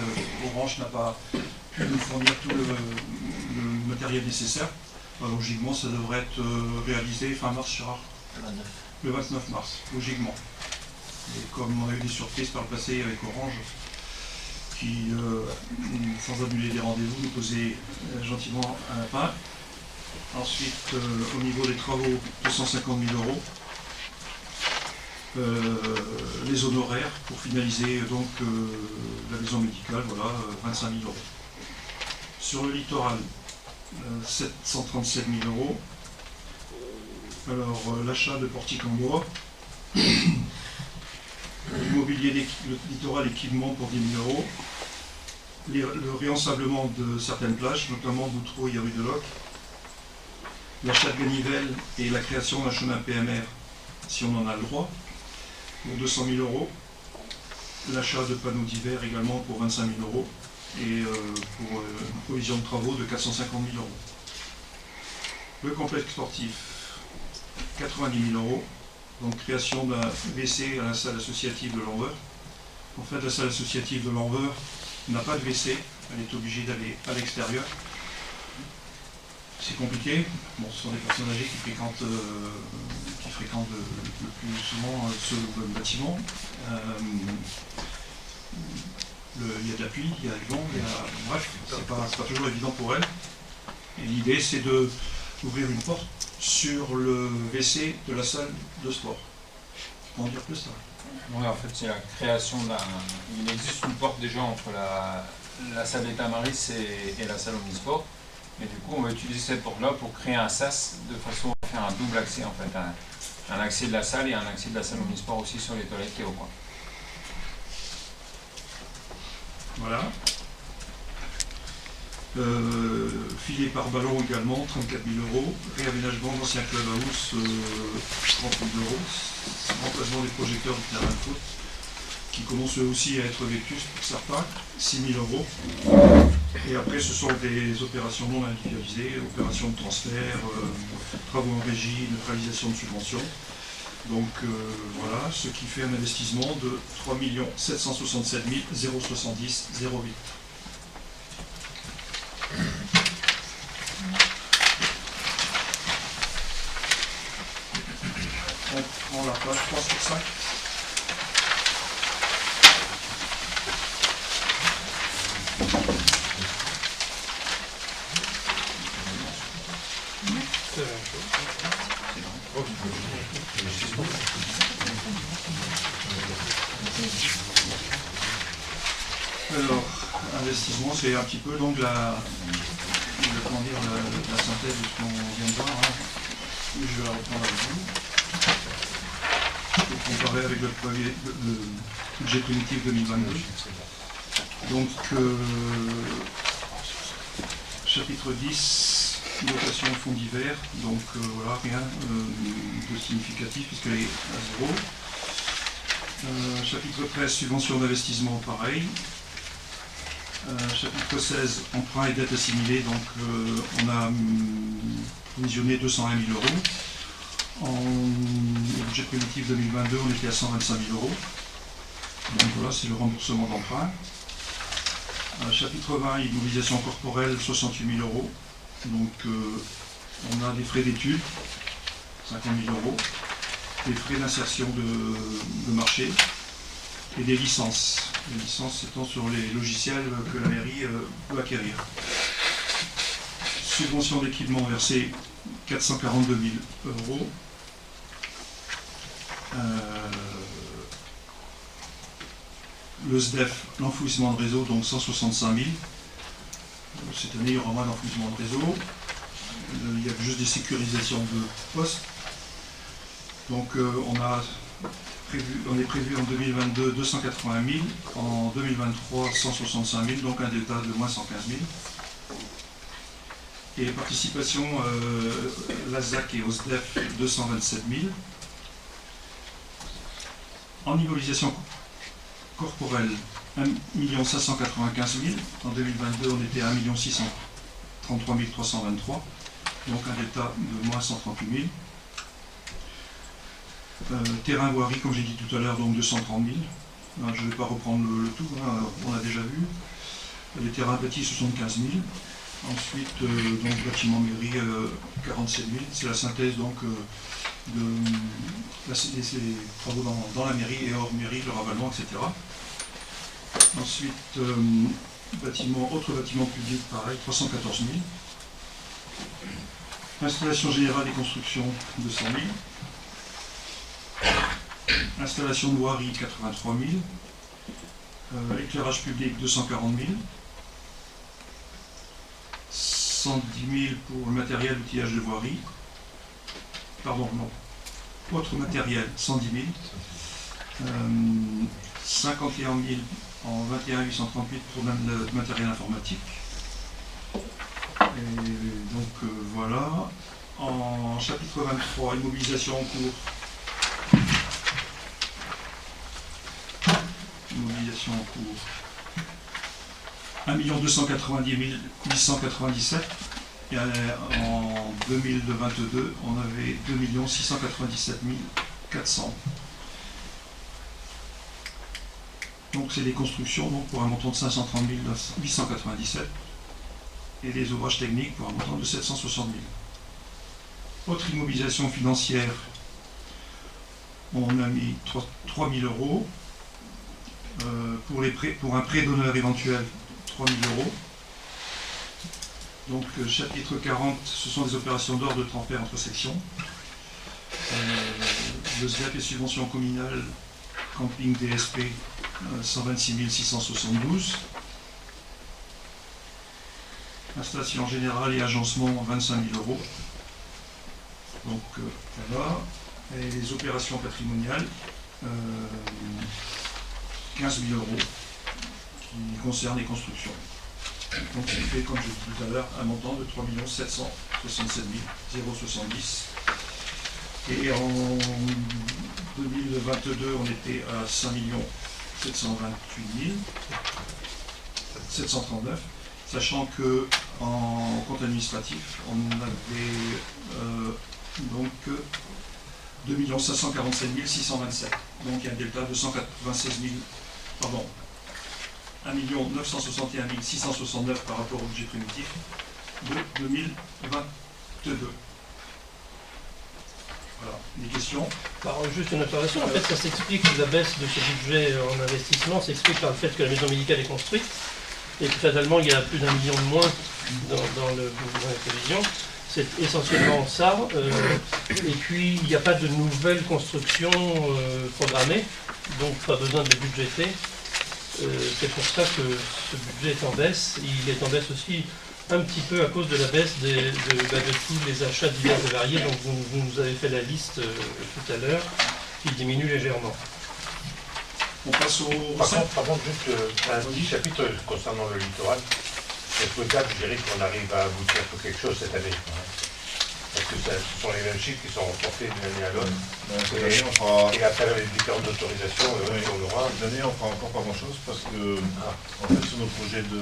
Orange n'a pas pu nous fournir tout le matériel nécessaire. Logiquement, ça devrait être réalisé fin mars, Gérard. Le 29 mars, logiquement. Et comme on a eu des surprises par le passé avec Orange, qui, sans annuler des rendez-vous, nous posait gentiment un pas. Ensuite, au niveau des travaux, 250 000 euros. Les honoraires pour finaliser donc la maison médicale, voilà, 25 000 euros. Sur le littoral, 737 000 euros. Alors, l'achat de portiques en bois. L'immobilier littoral équipement pour 10 000 euros. Le réensablement de certaines plages, notamment Boutreau et rue de Locq. L'achat de ganivelles et la création d'un chemin PMR, si on en a le droit, pour 200 000 euros. L'achat de panneaux d'hiver également pour 25 000 euros. Et pour une provision de travaux de 450 000 euros. Le complexe sportif, 90 000 €. Donc création d'un WC à la salle associative de Lanveur. En fait, la salle associative de Lanveur n'a pas de WC, elle est obligée d'aller à l'extérieur. C'est compliqué. Bon, ce sont des personnes âgées qui fréquentent le plus souvent ce bâtiment. Il y a de la pluie, il y a du vent, bref, c'est pas toujours évident pour elles. Et l'idée, c'est d'ouvrir une porte sur le WC de la salle de sport. On va en dire plus ça. Oui, en fait, c'est la création d'un... Il existe une porte déjà entre la salle des Tamaris et la salle omnisport. Et du coup, on va utiliser cette porte-là pour créer un sas de façon à faire un double accès, en fait. Un accès de la salle et un accès de la salle omnisport aussi sur les toilettes qui est au coin. Voilà. Filet par ballon également, 34 000 €. Réaménagement d'ancien clubhouse, 30 000 €. Remplacement des projecteurs du terrain de foot, qui commencent eux aussi à être vétustes pour certains, 6 000 €. Et après, ce sont des opérations non individualisées, opérations de transfert, travaux en régie, neutralisation de subventions. Donc voilà, ce qui fait un investissement de 3 767 070 08. On prend la page 3 sur 5. C'est la même chose. Alors, investissement, c'est un petit peu donc la synthèse de ce qu'on vient de voir. Hein. Je vais la reprendre avec vous. Pour comparer avec le budget primitif 2022. Donc, chapitre 10, dotation au fonds divers. Donc voilà, rien de significatif puisqu'elle est à 0. Chapitre 13, subvention d'investissement, pareil. Chapitre 16, emprunt et dette assimilée, donc on a provisionné 201 000 €. Au budget primitif 2022, on était à 125 000 €. Donc voilà, c'est le remboursement d'emprunt. Chapitre 20, immobilisation corporelle, 68 000 €. Donc on a des frais d'études, 50 000 €, des frais d'insertion de marché et des licences. Les licences étant sur les logiciels que la mairie peut acquérir. Subvention d'équipement versée 442 000 €. Le SDEF, l'enfouissement de réseau, donc 165 000. Cette année, il y aura moins d'enfouissement de réseau. Il y a juste des sécurisations de postes. Donc on est prévu en 2022 280 000, en 2023 165 000, donc un delta de moins 115 000. Et participation, l'ASAC et au SDEF 227 000. En immobilisation corporelle, 1 595 000. En 2022, on était à 1 633 323, donc un delta de moins 138 000. Terrain voirie, comme j'ai dit tout à l'heure, donc 230 000. Je ne vais pas reprendre le tout, hein, on a déjà vu. Les terrains bâtis, 75 000. Ensuite, donc, bâtiment mairie, 47 000. C'est la synthèse donc, des travaux dans la mairie et hors mairie, le ravalement, etc. Ensuite, autre bâtiment public, pareil, 314 000. Installation générale et construction, 200 000. Installation de voirie, 83 000. Éclairage public, 240 000. 110 000 pour le matériel outillage de voirie. Pardon, non. Autre matériel, 110 000. 51 000 en 21 838 pour le matériel informatique. Et donc voilà. En chapitre 23, immobilisation en cours. Immobilisation en cours. 1 290 897. Et en en 2022, on avait 2 697 400. Donc c'est des constructions donc, pour un montant de 530 897 et des ouvrages techniques pour un montant de 760 000. Autre immobilisation financière, on a mis 3 000 euros. Pour un prêt d'honneur éventuel, 3 000 euros. Donc chapitre 40, ce sont des opérations d'ordre de transfert entre sections. Le SDAP et subventions communales, camping DSP, 126 672. Installation générale et agencement, 25 000 euros. Donc voilà. Et les opérations patrimoniales, 15 000 euros qui concernent les constructions. Donc ça fait, comme je l'ai dit tout à l'heure, un montant de 3 767 070. Et en 2022, on était à 5 728 739, sachant que en compte administratif, on avait donc 2 547 627. Donc il y a un delta de 196 000, pardon, 1 961 669 par rapport au budget primitif de 2022. Voilà, des questions? Alors, juste une observation, en fait ça s'explique, la baisse de ce budget en investissement s'explique par le fait que la maison médicale est construite et que fatalement il y a plus d'1 million de moins dans les prévisions. C'est essentiellement ça, et puis il n'y a pas de nouvelles constructions programmées, donc pas besoin de les budgéter. C'est pour ça que ce budget est en baisse. Il est en baisse aussi un petit peu à cause de la baisse de tous les achats divers et variés, donc vous nous avez fait la liste tout à l'heure, qui diminue légèrement. On passe au... Par contre, juste un petit chapitre concernant le littoral. C'est souhaitable, je dirais, qu'on arrive à aboutir à quelque chose cette année. Parce que ce sont les mêmes chiffres qui sont reportés d'une année à l'autre. Et après les différentes autorisations, on aura. Cette année, on fera encore pas grand-chose parce que, en fait, sur nos projets de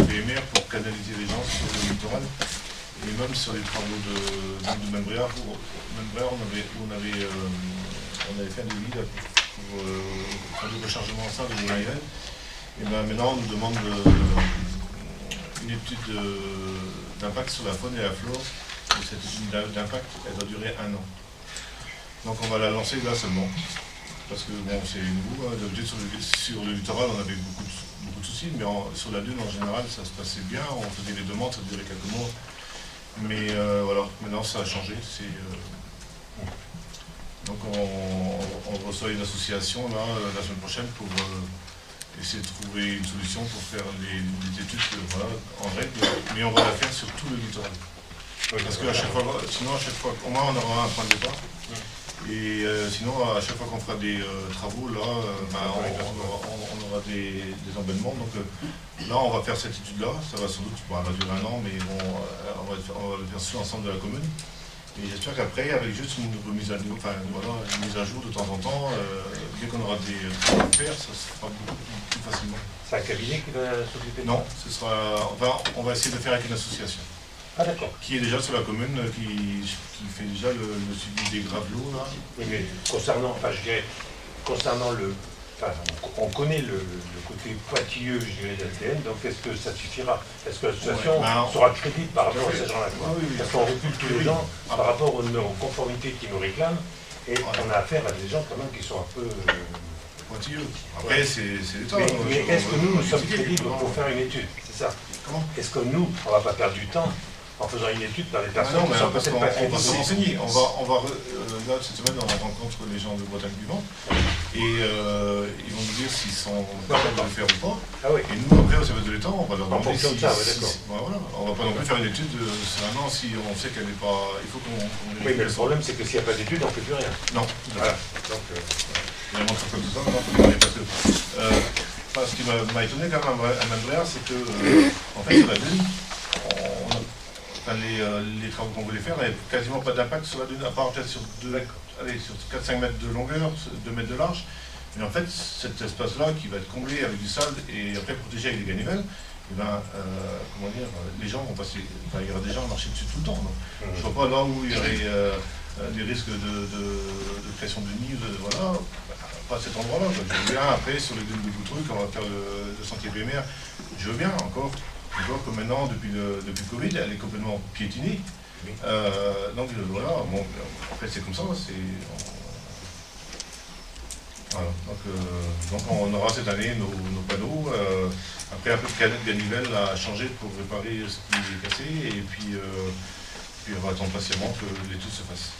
PMR pour canaliser les gens sur le littoral, et même sur les travaux de Membréa, on avait fait un devis pour faire du rechargement en salle de l'IRL. Et bien maintenant, on nous demande une étude d'impact sur la faune et la flore. Et cette étude d'impact, elle doit durer 1 an. Donc on va la lancer là seulement. Parce que bon, c'est nouveau. Hein. D'habitude, sur le littoral, on avait beaucoup de soucis, mais sur la Dune, en général, ça se passait bien. On faisait les demandes, ça durait quelques mois. Mais voilà, maintenant, ça a changé. Donc on reçoit une association là, la semaine prochaine pour... essayer de trouver une solution pour faire des études en règle, mais on va la faire sur tout le littoral. Parce qu'à chaque fois, sinon à chaque fois, au moins on aura un point de départ. Et sinon à chaque fois qu'on fera des travaux, là, on aura des embêtements. Donc là on va faire cette étude-là, ça va sans doute, elle va durer 1 an, mais bon, on va le faire sur l'ensemble de la commune. Et j'espère qu'après, avec juste une mise à jour, une mise à jour de temps en temps, dès qu'on aura des travaux à faire, ça se fera beaucoup plus facilement. C'est un cabinet qui va s'occuper de ça? Non, on va essayer de le faire avec une association. Ah d'accord. Qui est déjà sur la commune, qui fait déjà le suivi des gravelots là. Oui, mais concernant on connaît le côté pointilleux, je dirais, d'LTN, donc est-ce que ça suffira? Est-ce que l'association sera crédible par rapport à ces gens-là? Parce qu'on recule tous les ans par rapport aux conformités qui nous réclament, et on a affaire à des gens quand même qui sont un peu... pointilleux. Après, c'est l'État. Mais est-ce que nous sommes crédibles pour faire une étude? C'est ça. Comment? Est-ce que nous, on ne va pas perdre du temps en faisant une étude par les personnes qui sont peut-être pas crédibles? On va se renseigner. Là, cette semaine, on rencontre les gens de Bretagne Vivante et ils vont nous dire s'ils sont capables de le faire ou pas. Ah oui. Et nous, après, au service de l'État, on va leur demander si... Voilà. On ne va pas non plus faire une étude sur 1 an si on sait qu'elle n'est pas... Il faut qu'on... Oui, mais le problème, c'est que s'il n'y a pas d'étude, on ne fait plus rien. Non. Voilà. Donc, il y a un montre comme ça, non, faut parler parce que... ce qui m'a étonné quand même à Membréa, c'est que, en fait, sur la Dune, les travaux qu'on voulait faire n'avaient quasiment pas d'impact sur la Dune, à part peut-être sur 4-5 mètres de longueur, 2 mètres de large. Mais en fait, cet espace-là, qui va être comblé avec du sable et après protégé avec des ganivelles, eh ben, comment dire, les gens vont passer, enfin, il y aura des gens à marcher dessus tout le temps. Donc, je ne vois pas là où il y aurait des risques de création de nids, voilà, pas à cet endroit-là. Je veux bien, après, sur les dunes de Boutrouille, quand on va faire le sentier PMR, je veux bien encore. Je vois que maintenant, depuis le Covid, elle est complètement piétinée. Donc voilà, bon, après c'est comme ça, voilà. Donc on aura cette année nos panneaux, après un peu de canette ganivelle à changer pour réparer ce qui est cassé, et puis on va attendre patiemment que l'étude se fasse.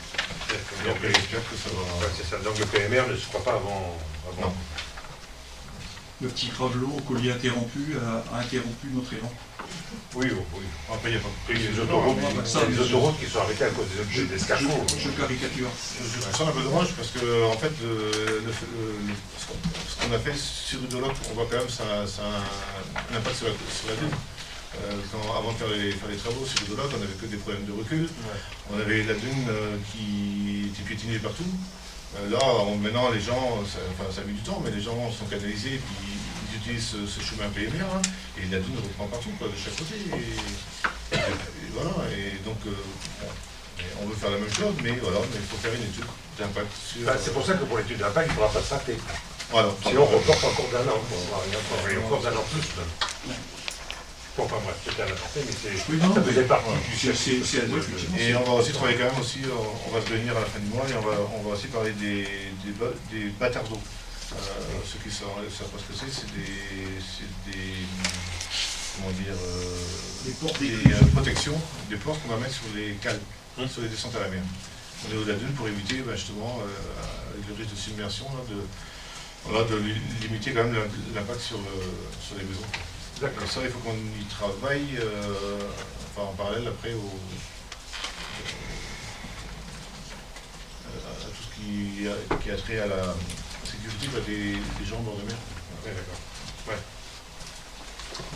Donc j'espère que ça va... C'est ça, donc le PMR ne se fera pas avant... Non. Le petit gravelot au collier interrompu a interrompu notre élan. Oui. Après, il n'y a pas Les autoroutes qui sont arrêtées à cause des escargots. Je caricature. Je trouve ça un peu dommage parce que en fait, ce qu'on a fait sur Udoloc, on voit quand même ça a un impact sur la dune. Avant de faire les travaux sur Udoloc, on n'avait que des problèmes de recul. Ouais. On avait la dune qui était piétinée partout. Là, maintenant, les gens, ça a mis du temps, mais les gens sont canalisés et puis ils utilisent ce chemin PMR, hein, et la dune reprend partout, quoi, de chaque côté. Et voilà, et donc on veut faire la même chose, mais voilà, mais il faut faire une étude d'impact sur... C'est pour ça que pour l'étude d'impact, il ne pourra pas se rater. Voilà. Sinon, on reporte encore d'un an. Encore d'un an plus. Bon, enfin bref, c'était un aparté, mais ça faisait partie du circuit. Et on va aussi travailler quand même aussi, on va se réunir à la fin du mois et on va aussi parler des bâtards d'eau. Ceux qui savent pas ce que c'est des comment dire, des protections, des portes qu'on va mettre sur les cales, sur les descentes à la mer. On est au de la dune pour éviter justement, avec le risque de submersion, de limiter quand même l'impact sur les maisons. D'accord, ça il faut qu'on y travaille, en parallèle après à tout ce qui a trait à la sécurité des gens en bord de mer. Ouais, d'accord. Ouais.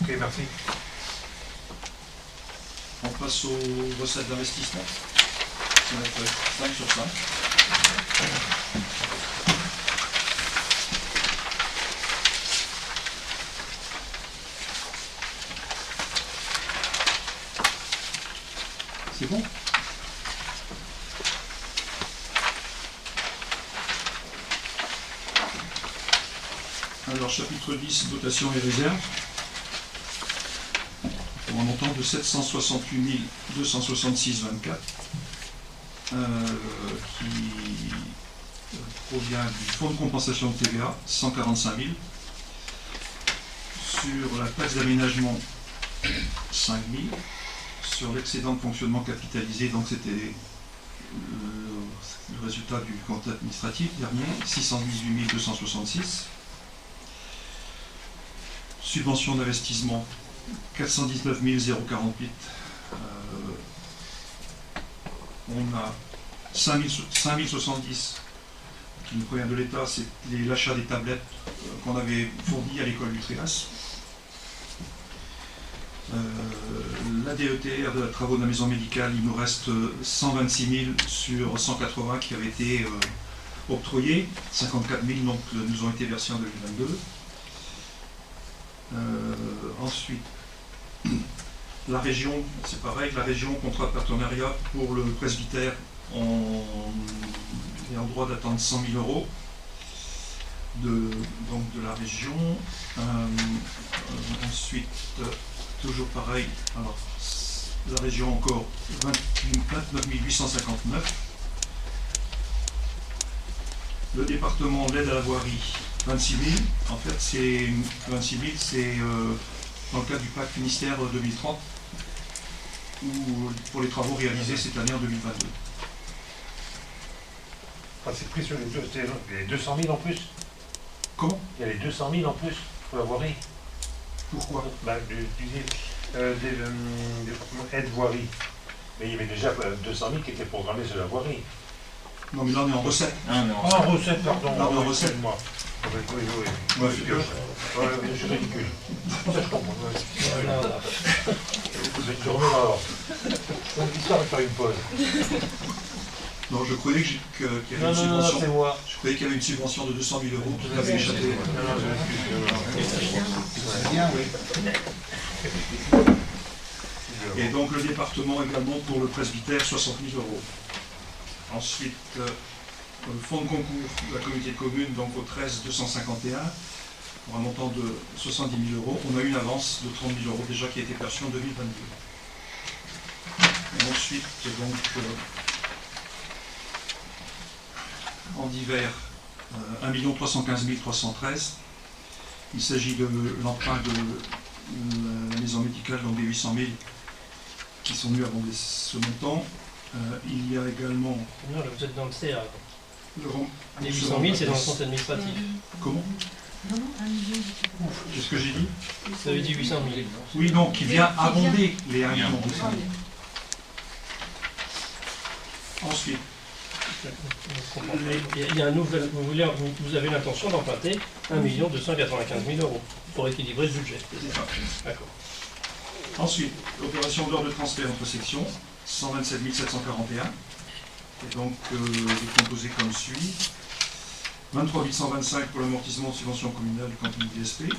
Ok, merci. On passe aux recettes d'investissement. C'est notre 5 sur 5. C'est bon? Alors, chapitre 10, dotation et réserve. Pour un montant de 768 266,24, qui provient du fonds de compensation de TVA, 145 000. Sur la taxe d'aménagement, 5 000. Sur l'excédent de fonctionnement capitalisé, donc c'était le résultat du compte administratif dernier, 618 266. Subvention d'investissement, 419 048. On a 5070 qui nous provient de l'État, c'est l'achat des tablettes qu'on avait fournies à l'école du Tréas. La DETR de travaux de la maison médicale, il nous reste 126 000 sur 180 qui avaient été octroyés, 54 000 donc nous ont été versés en 2022. Ensuite, la région, c'est pareil, la région, contrat de partenariat pour le presbytère, on est en droit d'attendre 100 000 euros de la région. Ensuite, toujours pareil, alors la région encore 29 859. Le département, l'aide à la voirie, 26 000. En fait, c'est 26 000, c'est dans le cadre du pacte Finistère 2030, ou pour les travaux réalisés cette année en 2022. Ah, c'est pris sur les 200 000 en plus. Comment? Il y a les 200 000 en plus pour la voirie. Pourquoi? Département aide voirie. Mais il y avait déjà 200 000 qui étaient programmés sur la voirie. Non, mais là on est en recette. Ah non. Ah, en recette, pardon. Ah, en recette. Moi. Oui. Ouais, Je suis ridicule. Ça, je comprends. Je remets dans l'ordre. C'est une histoire de faire une pause. Non, je croyais qu'il y avait une Non, subvention. c'est moi. Je croyais qu'il y avait une subvention de 200 000 euros qui m'avait échappé. Bien, oui. Et donc le département également pour le presbytère, 60 000 euros. Ensuite, le fonds de concours de la communauté de communes, donc au 13 251, pour un montant de 70 000 euros. On a eu une avance de 30 000 euros déjà qui a été perçue en 2022. Et ensuite, donc, en divers, 1 315 313. Il s'agit de l'emprunt de la maison médicale, donc des 800 000 qui sont venus avant ce montant. Il y a également Non, là, vous êtes dans le CA. le Les 800 000, c'est dans le compte administratif. Comment? Non, non, 1 million. Qu'est-ce que j'ai dit? Vous avez dit 800 000. Oui, non, qui vient abonder les 1 million 200 000. Ensuite, Il y a un nouvel. Vous avez l'intention d'emprunter 1 295 000 euros pour équilibrer le budget. c'est ça. D'accord. Ensuite, opération d'ordre de transfert entre sections, 127 741. Et donc, décomposé comme suit. 23 825 pour l'amortissement de subvention communale du camping DSP.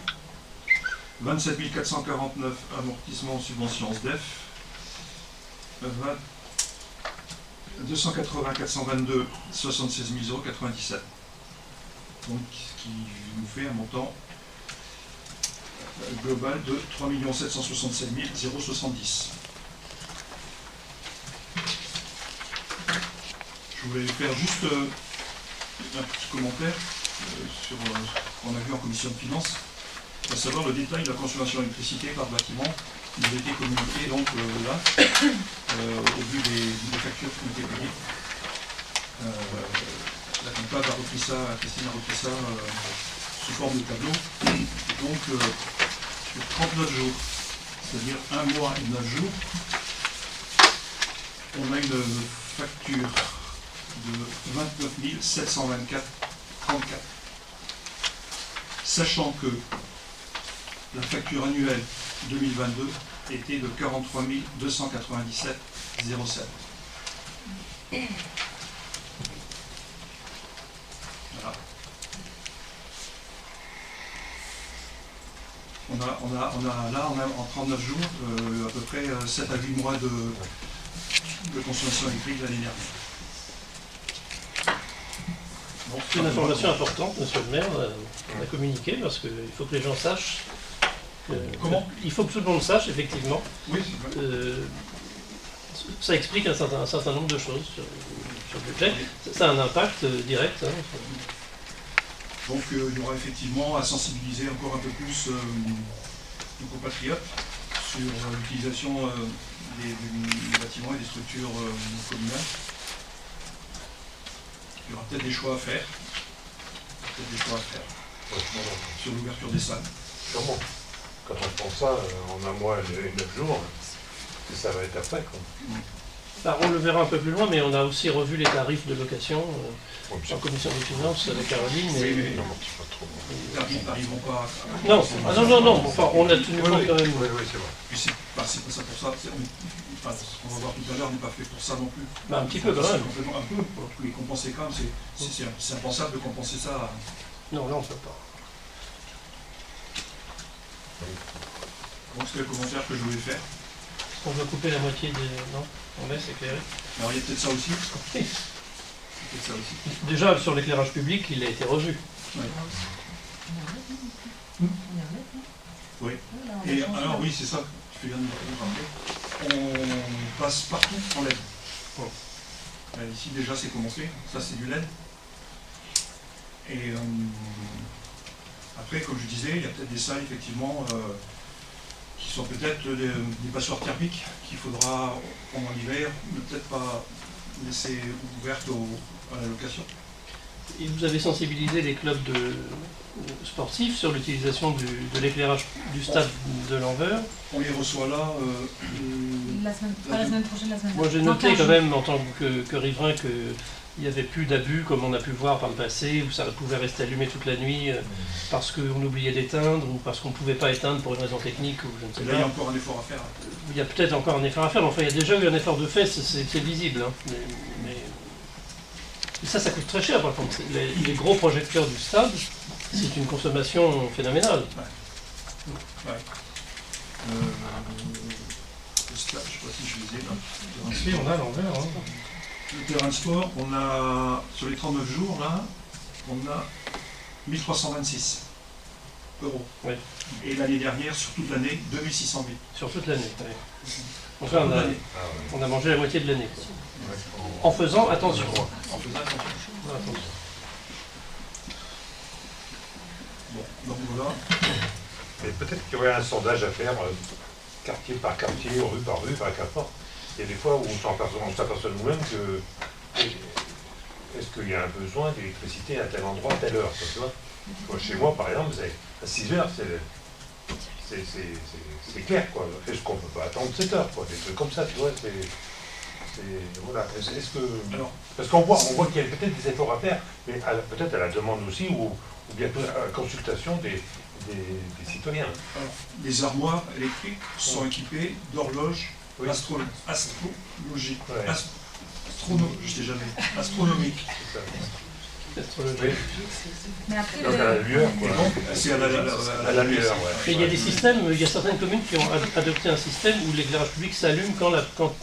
27 449 amortissement de subvention SDEF. 280 422 76 097. Donc, ce qui nous fait un montant global de 3 767 070. Je voulais faire juste un petit commentaire sur ce qu'on a vu en commission de finances, à savoir le détail de la consommation d'électricité par bâtiment. Il a été communiqué donc là, au vu des factures qui ont été payées. La comptable a repris ça, Christine a repris ça sous forme de tableau. Et donc, sur 39 jours, c'est-à-dire 1 mois et 9 jours, on a une facture de 29 724,34. Sachant que la facture annuelle 2022 était de 43 297,07. Voilà. On a en 39 jours à peu près 7 à 8 mois de consommation électrique l'année dernière. Bon, C'est une information importante, monsieur le maire, à communiquer, parce qu'il faut que les gens sachent. Comment? Il faut que tout le monde sache, effectivement. Oui, c'est vrai. Ça explique un certain nombre de choses sur le budget. Ça a un impact direct. Hein. Donc il y aura effectivement à sensibiliser encore un peu plus nos compatriotes sur l'utilisation des bâtiments et des structures communales. Il y aura peut-être des choix à faire. Sur l'ouverture des salles. Sûrement. Quand on pense ça, en 1 mois et 9 jours, ça va être après, quoi. Alors, on le verra un peu plus loin, mais on a aussi revu les tarifs de location Ouais, en commission des finances avec Caroline. Oui, mais non, c'est pas trop. ils n'arriveront pas à... Non. Enfin, on a tenu compte quand même. Oui, c'est vrai. Puis c'est pas ça pour ça. Ce qu'on va voir tout à l'heure n'est pas fait pour ça non plus. Bah, un petit peu quand C'est même. complètement un peu pour les compenser quand même. C'est impensable de compenser ça. Non, là on ne peut pas. Donc c'est le commentaire que je voulais faire. On veut couper la moitié des... Non, on laisse éclairer. Alors il y a peut-être ça aussi. Oui. Peut-être ça aussi. Déjà, sur l'éclairage public, il a été revu. Ouais. Oui. Et alors oui, c'est ça que tu viens de me rappeler. On passe partout en LED. Bon. Ici déjà c'est commencé, ça c'est du LED. Et après, comme je disais, il y a peut-être des salles effectivement qui sont peut-être des passoires thermiques qu'il faudra pendant l'hiver ne peut-être pas laisser ouvertes à la location. Et vous avez sensibilisé les clubs sportifs sur l'utilisation de l'éclairage du stade de l'Anvers. On les reçoit là. Pas la semaine prochaine, la semaine Moi j'ai Dans noté 15 quand jours. même en tant que riverain qu'il n'y avait plus d'abus comme on a pu voir par le passé, où ça pouvait rester allumé toute la nuit parce qu'on oubliait d'éteindre ou parce qu'on ne pouvait pas éteindre pour une raison technique ou je ne sais Là, il y a pas. encore un effort à faire. Il y a peut-être encore un effort à faire, mais enfin il y a déjà eu un effort de fait, c'est visible. Hein. Mais Et ça coûte très cher par contre. Les gros projecteurs du stade, c'est une consommation phénoménale. Ouais. Le stade, je ne sais pas si je les ai là. Si, on a l'envers. Hein. Le terrain de sport, on a, sur les 39 jours, là, on a 1326 euros. Oui. Et l'année dernière, sur toute l'année, 2608. Sur toute l'année. Oui. Donc là, on a mangé la moitié de l'année. En faisant attention. En faisant attention. Attention. Bon, donc voilà. Mais peut-être qu'il y aurait un sondage à faire, quartier par quartier, rue par rue, par qu'importe. Il y a des fois où on s'aperçoit nous-mêmes que est-ce qu'il y a un besoin d'électricité à tel endroit, à telle heure, tu vois. Moi, chez moi, par exemple, à 6 heures, c'est clair, quoi. Est-ce qu'on ne peut pas attendre 7 heures, quoi. Des trucs comme ça, tu vois. Voilà. Est-ce que... Alors, parce qu'on voit qu'il y a peut-être des efforts à faire, mais peut-être à la demande aussi, ou bien à la consultation des citoyens. alors, les armoires électriques sont équipées d'horloges Oui. astrologiques. Ouais. Je sais jamais. Astronomiques. C'est ça. Astrologie. Oui. Mais après, Donc à la lueur, quoi. C'est à À la lueur, ouais. Et il y a des systèmes, il y a certaines communes qui ont adopté un système où l'éclairage public s'allume quand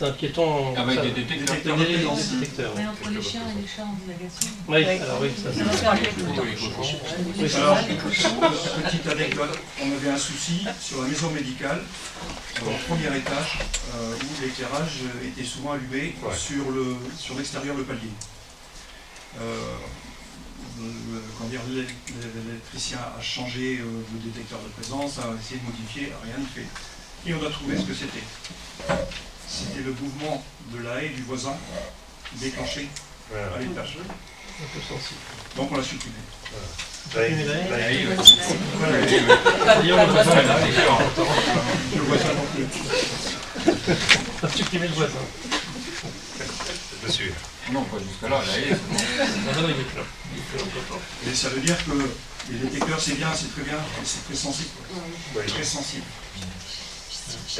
un piéton... Avec des détecteurs. détecteurs. Des détecteurs. mais entre les chiens et les chats en divagation. Oui, alors oui, ça Ça va faire les Pour les cochons. Oui, c'est Alors, ça. petite anecdote, on avait un souci sur la maison médicale, au premier étage, où l'éclairage était souvent allumé Ouais. sur l'extérieur, le palier. L'électricien a changé le détecteur de présence, a essayé de modifier, rien ne fait. Et on a trouvé ce que c'était. C'était le mouvement de la haie du voisin déclenché Ouais, à ouais. l'étage. Un peu sensible. Donc on l'a supprimé. Là, il- Voilà. D'ailleurs, le voisin, Le voisin non plus. on a supprimé le voisin. Monsieur. Non, pas jusque-là, la haie, c'est bon. Non, non, il est là. Et ça veut dire que les détecteurs, c'est bien, c'est très bien, mais c'est très sensible. Oui. Très sensible.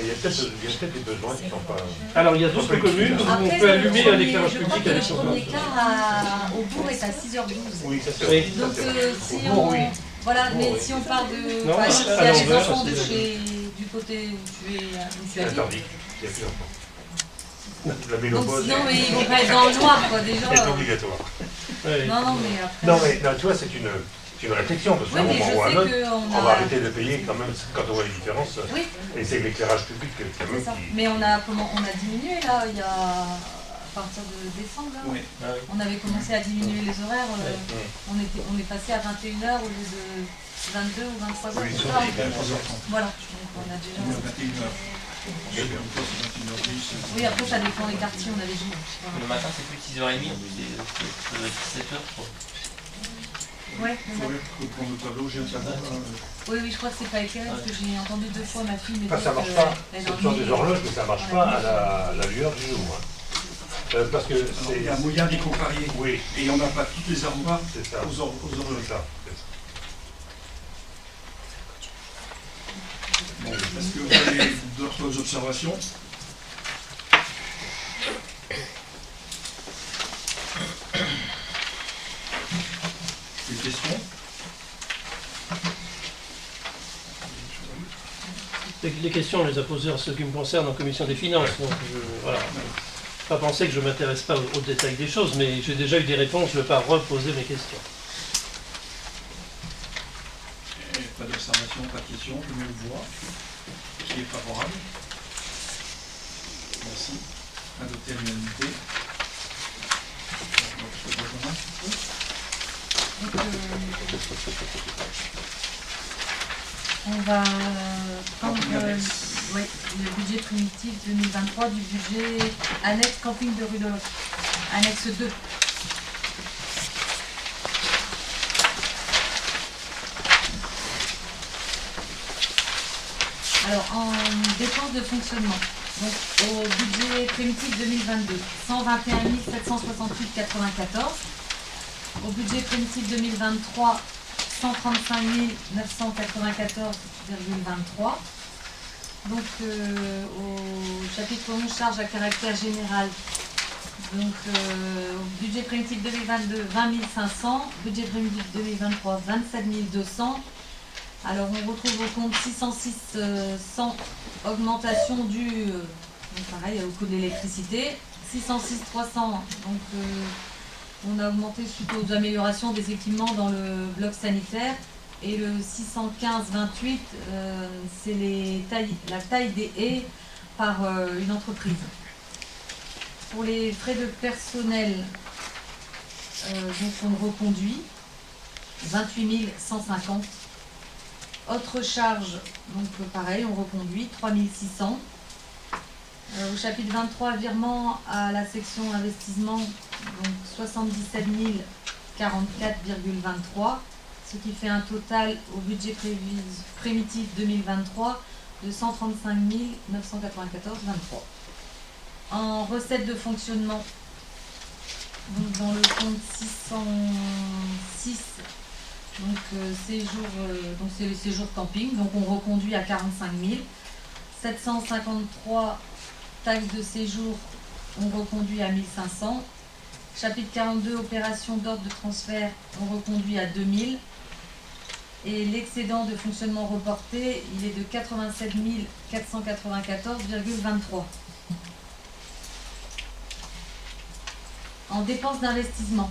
Il y a peut-être des besoins qui ne sont pas... Alors, il y a d'autres communes où on Après, peut allumer le un éclairage je crois public que avec le son premier quart au bourg est à 6h12. Oui, ça c'est Oui. vrai. Donc Ça, c'est vrai. si Bon, on... oui. Voilà, mais oui. si on part de... Non, enfin, à s'il y a des l'envers, enfants de c'est- chez... du côté où tu es... où tu C'est habites. interdit. Il y a plus d'enfants. La Donc ménopause sinon, mais ils vont pas être dans le noir, quoi, déjà. est obligatoire. Ouais. Non, non, mais après... Non, mais non, tu vois, c'est une réflexion, parce qu'à Oui, un mais moment je ou à un sais autre, qu'on on va a... arrêter de payer quand même quand on voit les différences. Oui, Et c'est l'éclairage public quand c'est même ça. qui... Mais on a diminué, là, il y a... à partir de décembre, là. Oui. On avait commencé à diminuer les horaires. Ouais. On est passé à 21h au lieu de 22 ou 23h. Oui, c'est sur ça, les en fait. 23h30. Voilà, donc on a déjà... 21h. Oui, après ça dépend des quartiers, on avait dit. Le Voilà. matin, c'est plus 6h30, c'est 17h, je crois. Ouais, Il faudrait prendre le tableau, j'ai un tableau. oui, je crois que c'est pas éclairé parce que j'ai entendu 2 fois ma fille me dire Enfin, ça marche que pas. elle C'est en sur est- des horloges, mais ça marche pas à la lueur du jour. Hein. Parce que Alors, c'est... il y a moyen d'y contrarier. Oui, Et on n'a pas toutes les armoires c'est ça. aux C'est horloges. ça. Bon, est-ce que vous avez d'autres observations? Des questions? Les questions, on les a posées en ce qui me concerne en commission des finances. Donc, voilà. Pas penser que je ne m'intéresse pas au détail des choses, mais j'ai déjà eu des réponses, je ne vais pas reposer mes questions. Pas d'observation, pas de questions, je mets le voix. Qui est favorable? Merci. Adopté à l'unanimité. Donc, on va prendre ouais, le budget primitif 2023 du budget annexe camping de rue de l'Oc. Annexe 2. Alors, en dépenses de fonctionnement, donc au budget primitif 2022, 121 768,94. Au budget primitif 2023, 135 994,23. Donc, au chapitre 11, charge à caractère général, Donc, budget primitif 2022, 20 500. Budget primitif 2023, 27 200. Alors, on retrouve au compte 606 100, augmentation due, donc pareil, au coût de l'électricité. 606 300, donc on a augmenté suite aux améliorations des équipements dans le bloc sanitaire. Et le 615 28, c'est la taille des haies par une entreprise. Pour les frais de personnel, donc on reconduit 28 150. Autre charge, donc pareil, on reconduit 3 600. Au chapitre 23, virement à la section investissement, donc 77 044,23, ce qui fait un total au budget primitif 2023 de 135 994,23. En recette de fonctionnement, donc dans le compte 606, donc donc c'est les séjours camping, donc on reconduit à 45 000. 753 taxes de séjour, on reconduit à 1500. Chapitre 42, opération d'ordre de transfert, on reconduit à 2000. Et l'excédent de fonctionnement reporté, il est de 87 494,23. En dépenses d'investissement,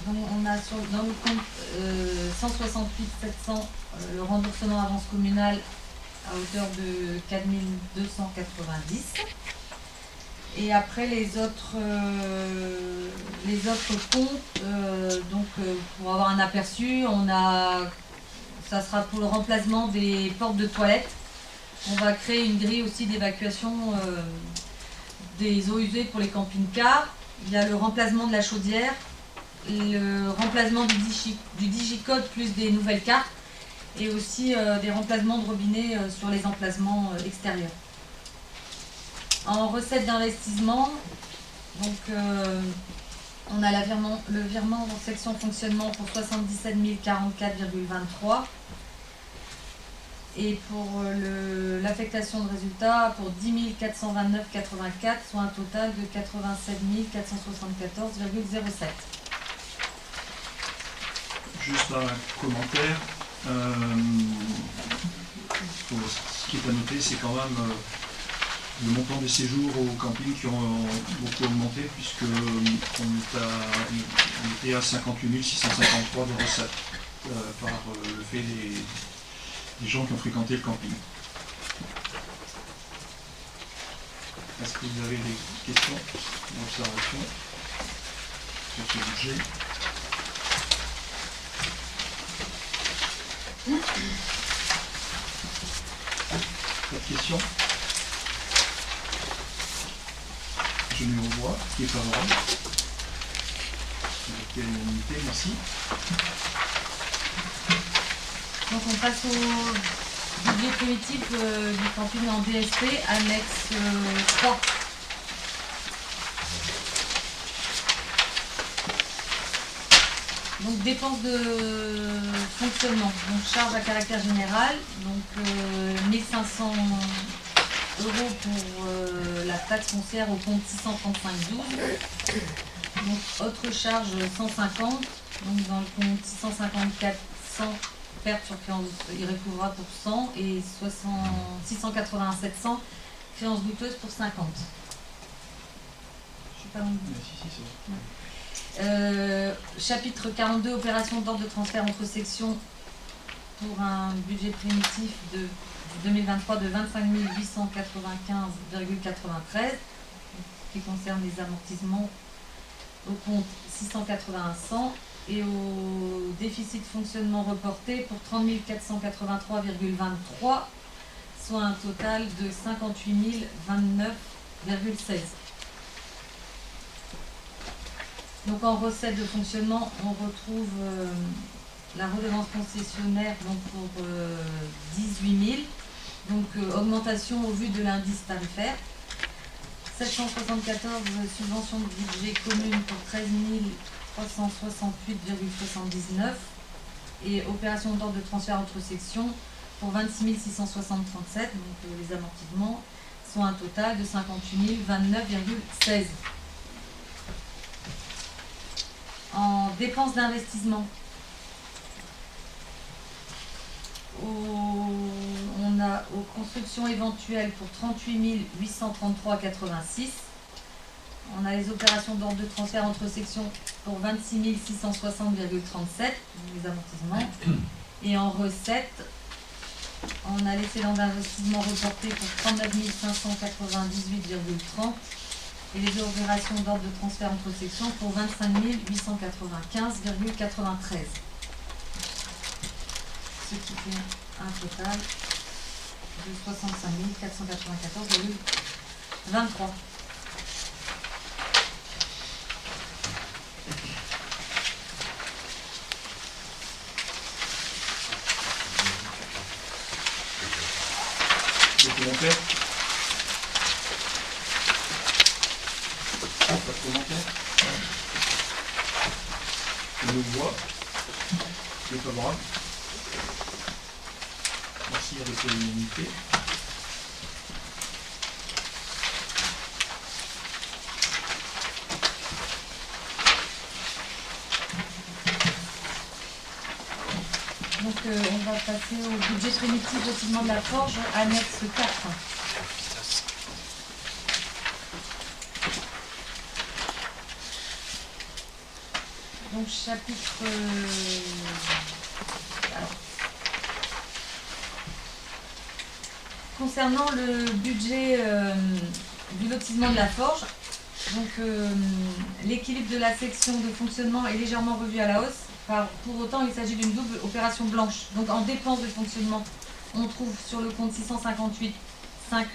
donc on a dans le compte 168 700 le remboursement avance communale à hauteur de 4 290. Et après les autres comptes, pour avoir un aperçu, ça sera pour le remplacement des portes de toilettes. On va créer une grille aussi d'évacuation des eaux usées pour les camping-cars. Il y a le remplacement de la chaudière, le remplacement du digicode plus des nouvelles cartes et aussi des remplacements de robinets sur les emplacements extérieurs. En recette d'investissement, donc on a le virement en section fonctionnement pour 77 044,23 et pour l'affectation de résultats pour 10 429,84, soit un total de 87 474,07. Juste un commentaire. Ce qui est à noter, c'est quand même le montant des séjours au camping qui ont beaucoup augmenté, puisqu'on était à 58 653 de recettes par le fait des gens qui ont fréquenté le camping. Est-ce que vous avez des questions, des observations sur ce budget? Pas de questions? Je mets au voix, qui est favorable. Avec l'unanimité, merci. Donc on passe au budget primitif du camping en DSP, annexe 3. Donc dépenses de fonctionnement, donc charge à caractère général, donc 1500 € pour la taxe foncière au compte 635,12. Donc autre charge 150, donc dans le compte 654 100, perte sur créance irrécouvrable pour 100 et 681 700 créances douteuses pour 50. Je suis pas longue. Chapitre 42, opération d'ordre de transfert entre sections pour un budget primitif de 2023 de 25 895,93 qui concerne les amortissements au compte 681 100 et au déficit fonctionnement reporté pour 30 483,23, soit un total de 58 029,16. Donc en recette de fonctionnement, on retrouve la redevance concessionnaire donc pour 18 000, donc augmentation au vu de l'indice tarifaire. 774 subventions de budget commune pour 13 368,79 et opération d'ordre de transfert entre sections pour 26 660,37, donc les amortissements sont un total de 58 029,16. En dépenses d'investissement, on a aux constructions éventuelles pour 38 833,86. On a les opérations d'ordre de transfert entre sections pour 26 660,37, les amortissements. Et en recettes, on a l'excédent d'investissement reporté pour 39 598,30 et les opérations d'ordre de transfert entre sections pour 25 895,93. Ce qui fait un total de 65 494,23. Les commentaires? Pas de commentaires? Je le vois. Défavorable. Merci avec l'unanimité. Donc on va passer au budget primitif bâtiment de la Forge, annexe 4. Donc chapitre... alors. Concernant le budget du lotissement de la Forge, donc l'équilibre de la section de fonctionnement est légèrement revu à la hausse. Pour autant, il s'agit d'une double opération blanche. Donc en dépenses de fonctionnement, on trouve sur le compte 658, 5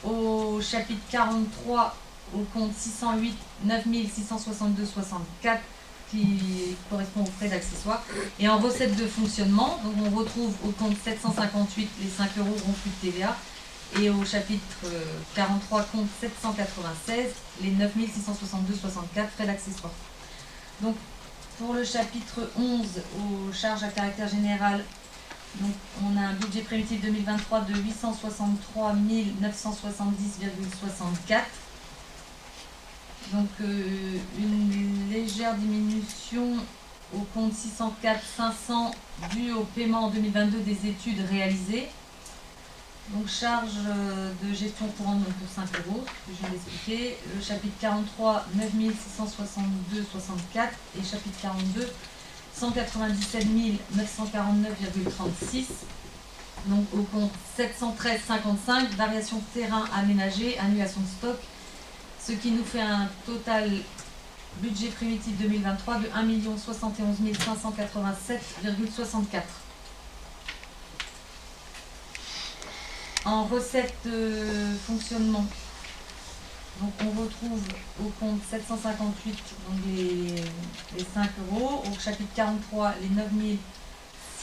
€. Au chapitre 43, au compte 608, 9 662,64 qui correspond aux frais d'accessoires. Et en recettes de fonctionnement, donc on retrouve au compte 758 les 5 € ronflux de TVA. Et au chapitre 43, compte 796, les 9 662,64 frais d'accessoires. Donc pour le chapitre 11, aux charges à caractère général, donc on a un budget primitif 2023 de 863 970,64. Donc une légère diminution au compte 604 500 due au paiement en 2022 des études réalisées. Donc charge de gestion courante donc pour 5 €, que je viens d'expliquer. Le chapitre 43, 9 662,64 et chapitre 42, 197 949,36. Donc au compte 713,55, variation terrain aménagé, annulation de stock, ce qui nous fait un total budget primitif 2023 de 1 071 587,64. En recette de fonctionnement, donc on retrouve au compte 758 donc les 5 €, au chapitre 43 les 9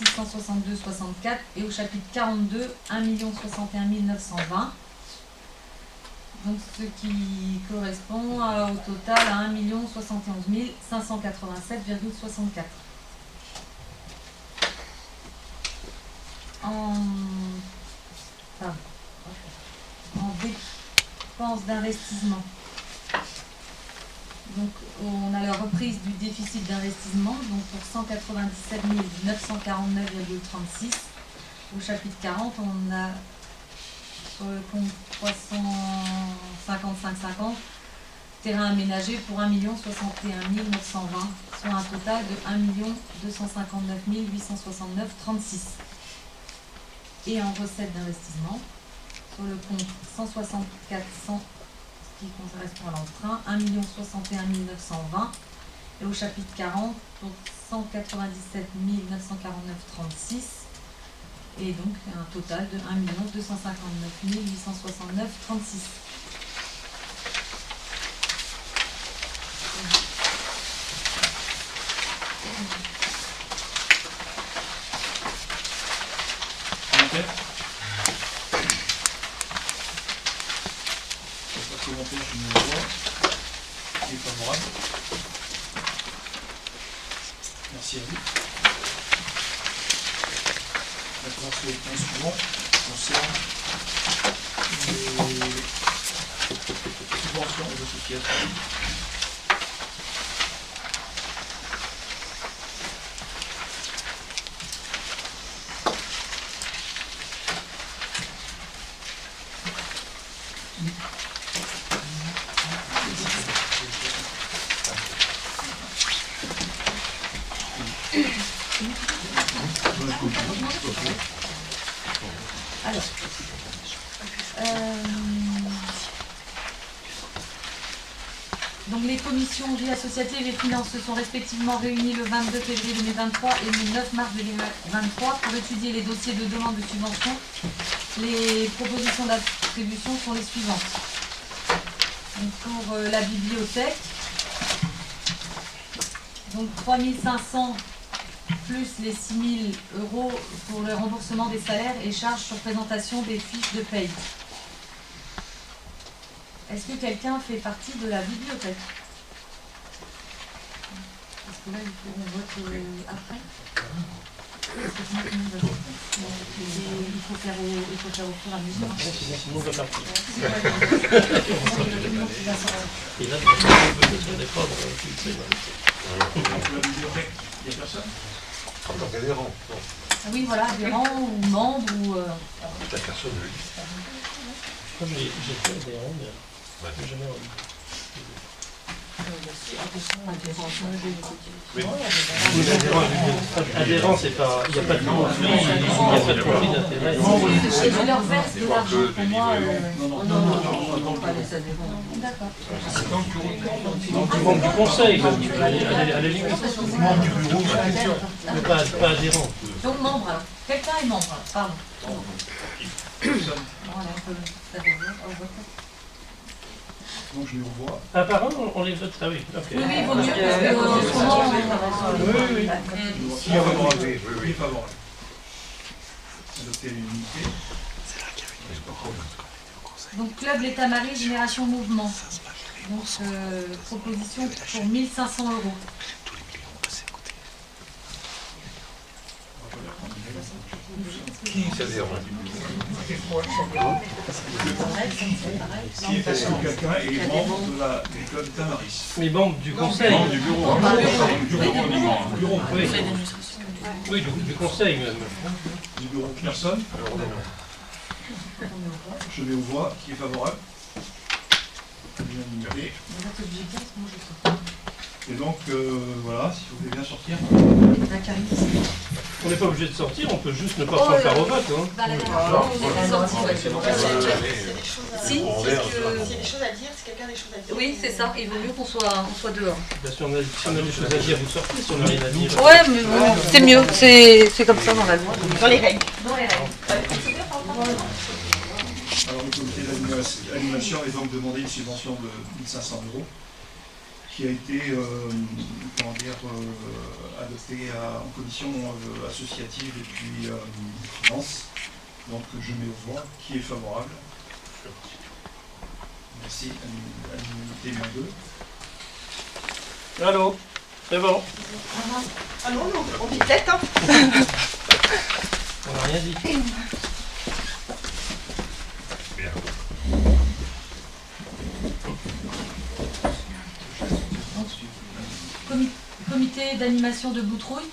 662,64 et au chapitre 42 1 061 920. Donc ce qui correspond au total à 1 071 587,64. En dépenses d'investissement. Donc on a la reprise du déficit d'investissement donc pour 197 949,36. Au chapitre 40, on a sur le compte 355,50 terrain aménagé pour 1 061 920, soit un total de 1 259 869,36. Et en recette d'investissement, sur le compte 164 100, ce qui correspond à l'emprunt, 1 061 920. Et au chapitre 40, pour 197 949,36. Et donc un total de 1 259 869,36. Commentaire, je me vois. Défavorable. Merci à vous. Maintenant, sur le point suivant, concerne les subventions aux associations. dans la commission. Alors, donc les commissions vie associative et finances se sont respectivement réunies le 22 février 2023 et le 9 mars 2023 pour étudier les dossiers de demande de subvention. Les propositions d'attribution sont les suivantes. Donc pour la bibliothèque, donc 3 500 plus les 6 000 € pour le remboursement des salaires et charges sur présentation des fiches de paye. Est-ce que quelqu'un fait partie de la bibliothèque? Parce que là, il faut qu'on vote après. Parce que sinon, tout le monde va voter. Et il faut faire au fur et à mesure. Sinon, on va partir. Et là, on n'est pas dans Donc la bibliothèque, il n'y a personne? En tant qu'adhérent, non. Ah oui, voilà, adhérent ou membre ou... La personne, oui. Moi, j'ai fait adhérent, mais jamais rendu. Adhérent, c'est pas. Il n'y a pas de conflit, il n'y a pas de conflit d'intérêt. Je leur verse de l'argent pour moi. Non. D'accord. Membre du conseil, à la limite. Mais pas adhérent. Donc membre, alors. Quelqu'un est membre, alors. Pardon. Personne. Voilà, on peut voter. Donc je les revois. Ah, par contre, on les vote. Ah oui, ok. Oui, il vaut mieux parce que en ce moment, Oui. Si on va demander, oui, Oui, oui. favorable. Adopter l'unité. donc Club l'État Marie, Génération Mouvement. Donc proposition pour 1 500 €. Qui s'adhère? Est-ce que quelqu'un est membre du club Tamaris? Mais membre du conseil. Non, du bureau. Du bureau uniquement. Bureau. Oui, oui du conseil même. Du bureau. Personne? Je mets aux voix. Qui est favorable? L'unanimité. Et donc, voilà, si vous voulez bien sortir. On n'est pas obligé de sortir, on peut juste ne pas prendre part au vote. Hein. Si, s'il y a des choses à dire, si quelqu'un a des choses à dire. Oui, c'est ça. Il vaut mieux qu'on soit dehors. Ben, si on a des choses à dire, vous sortez. Si on n'a rien à dire. Ouais, mais bon, c'est mieux. C'est comme ça dans la loi. Dans les règles. Alors, le comité d'animation est donc demandé une subvention de 1 500 € qui a été adoptée en commission associative et puis finance. Donc je mets aux voix. Qui est favorable? Merci. À l'unanimité, 2. Allô? C'est bon. Ah non, non, on dit tête, hein. On n'a rien dit. Bien. Comité d'animation de Boutrouille.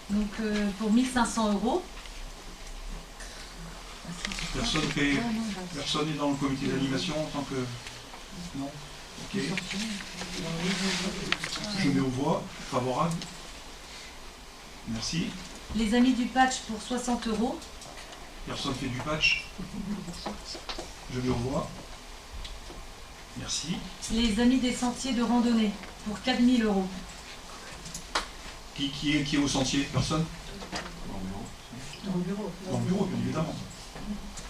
Donc pour 1 500 €. Personne n'est dans le comité d'animation en tant que... Non? Ok. Je mets aux voix. Favorable? Merci. Les Amis du Patch pour 60 €. Personne fait du patch? Je mets aux voix. Merci. Les Amis des Sentiers de Randonnée pour 4 000 €. Qui est au sentier? Personne? Dans le bureau. Dans le bureau, bien évidemment.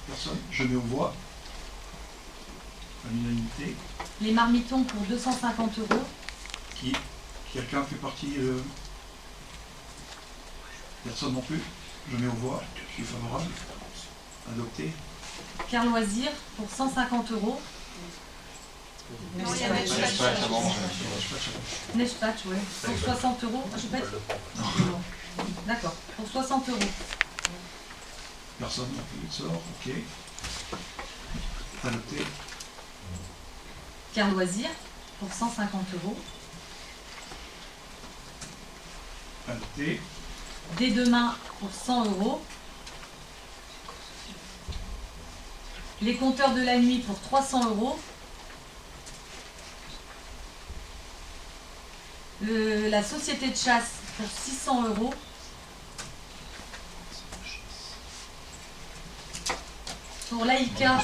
Personne? Je mets aux voix. À l'unanimité. Les Marmitons pour 250 €. Qui? Quelqu'un fait partie Personne non plus? Je mets aux voix. Je suis favorable. Adopté. Car Loisir pour 150 €. Non, il y a des choses à dire. Neige Patch, ouais. Pour 60 €. Ah, je peux être... D'accord. Pour 60 €. Personne non plus sort. Ok. Adopté. Car Loisir pour 150 €. Adopté. Dès demain pour 100 €. Les compteurs de la nuit pour 300 €. La société de chasse pour 600 €. Pour l'AICA,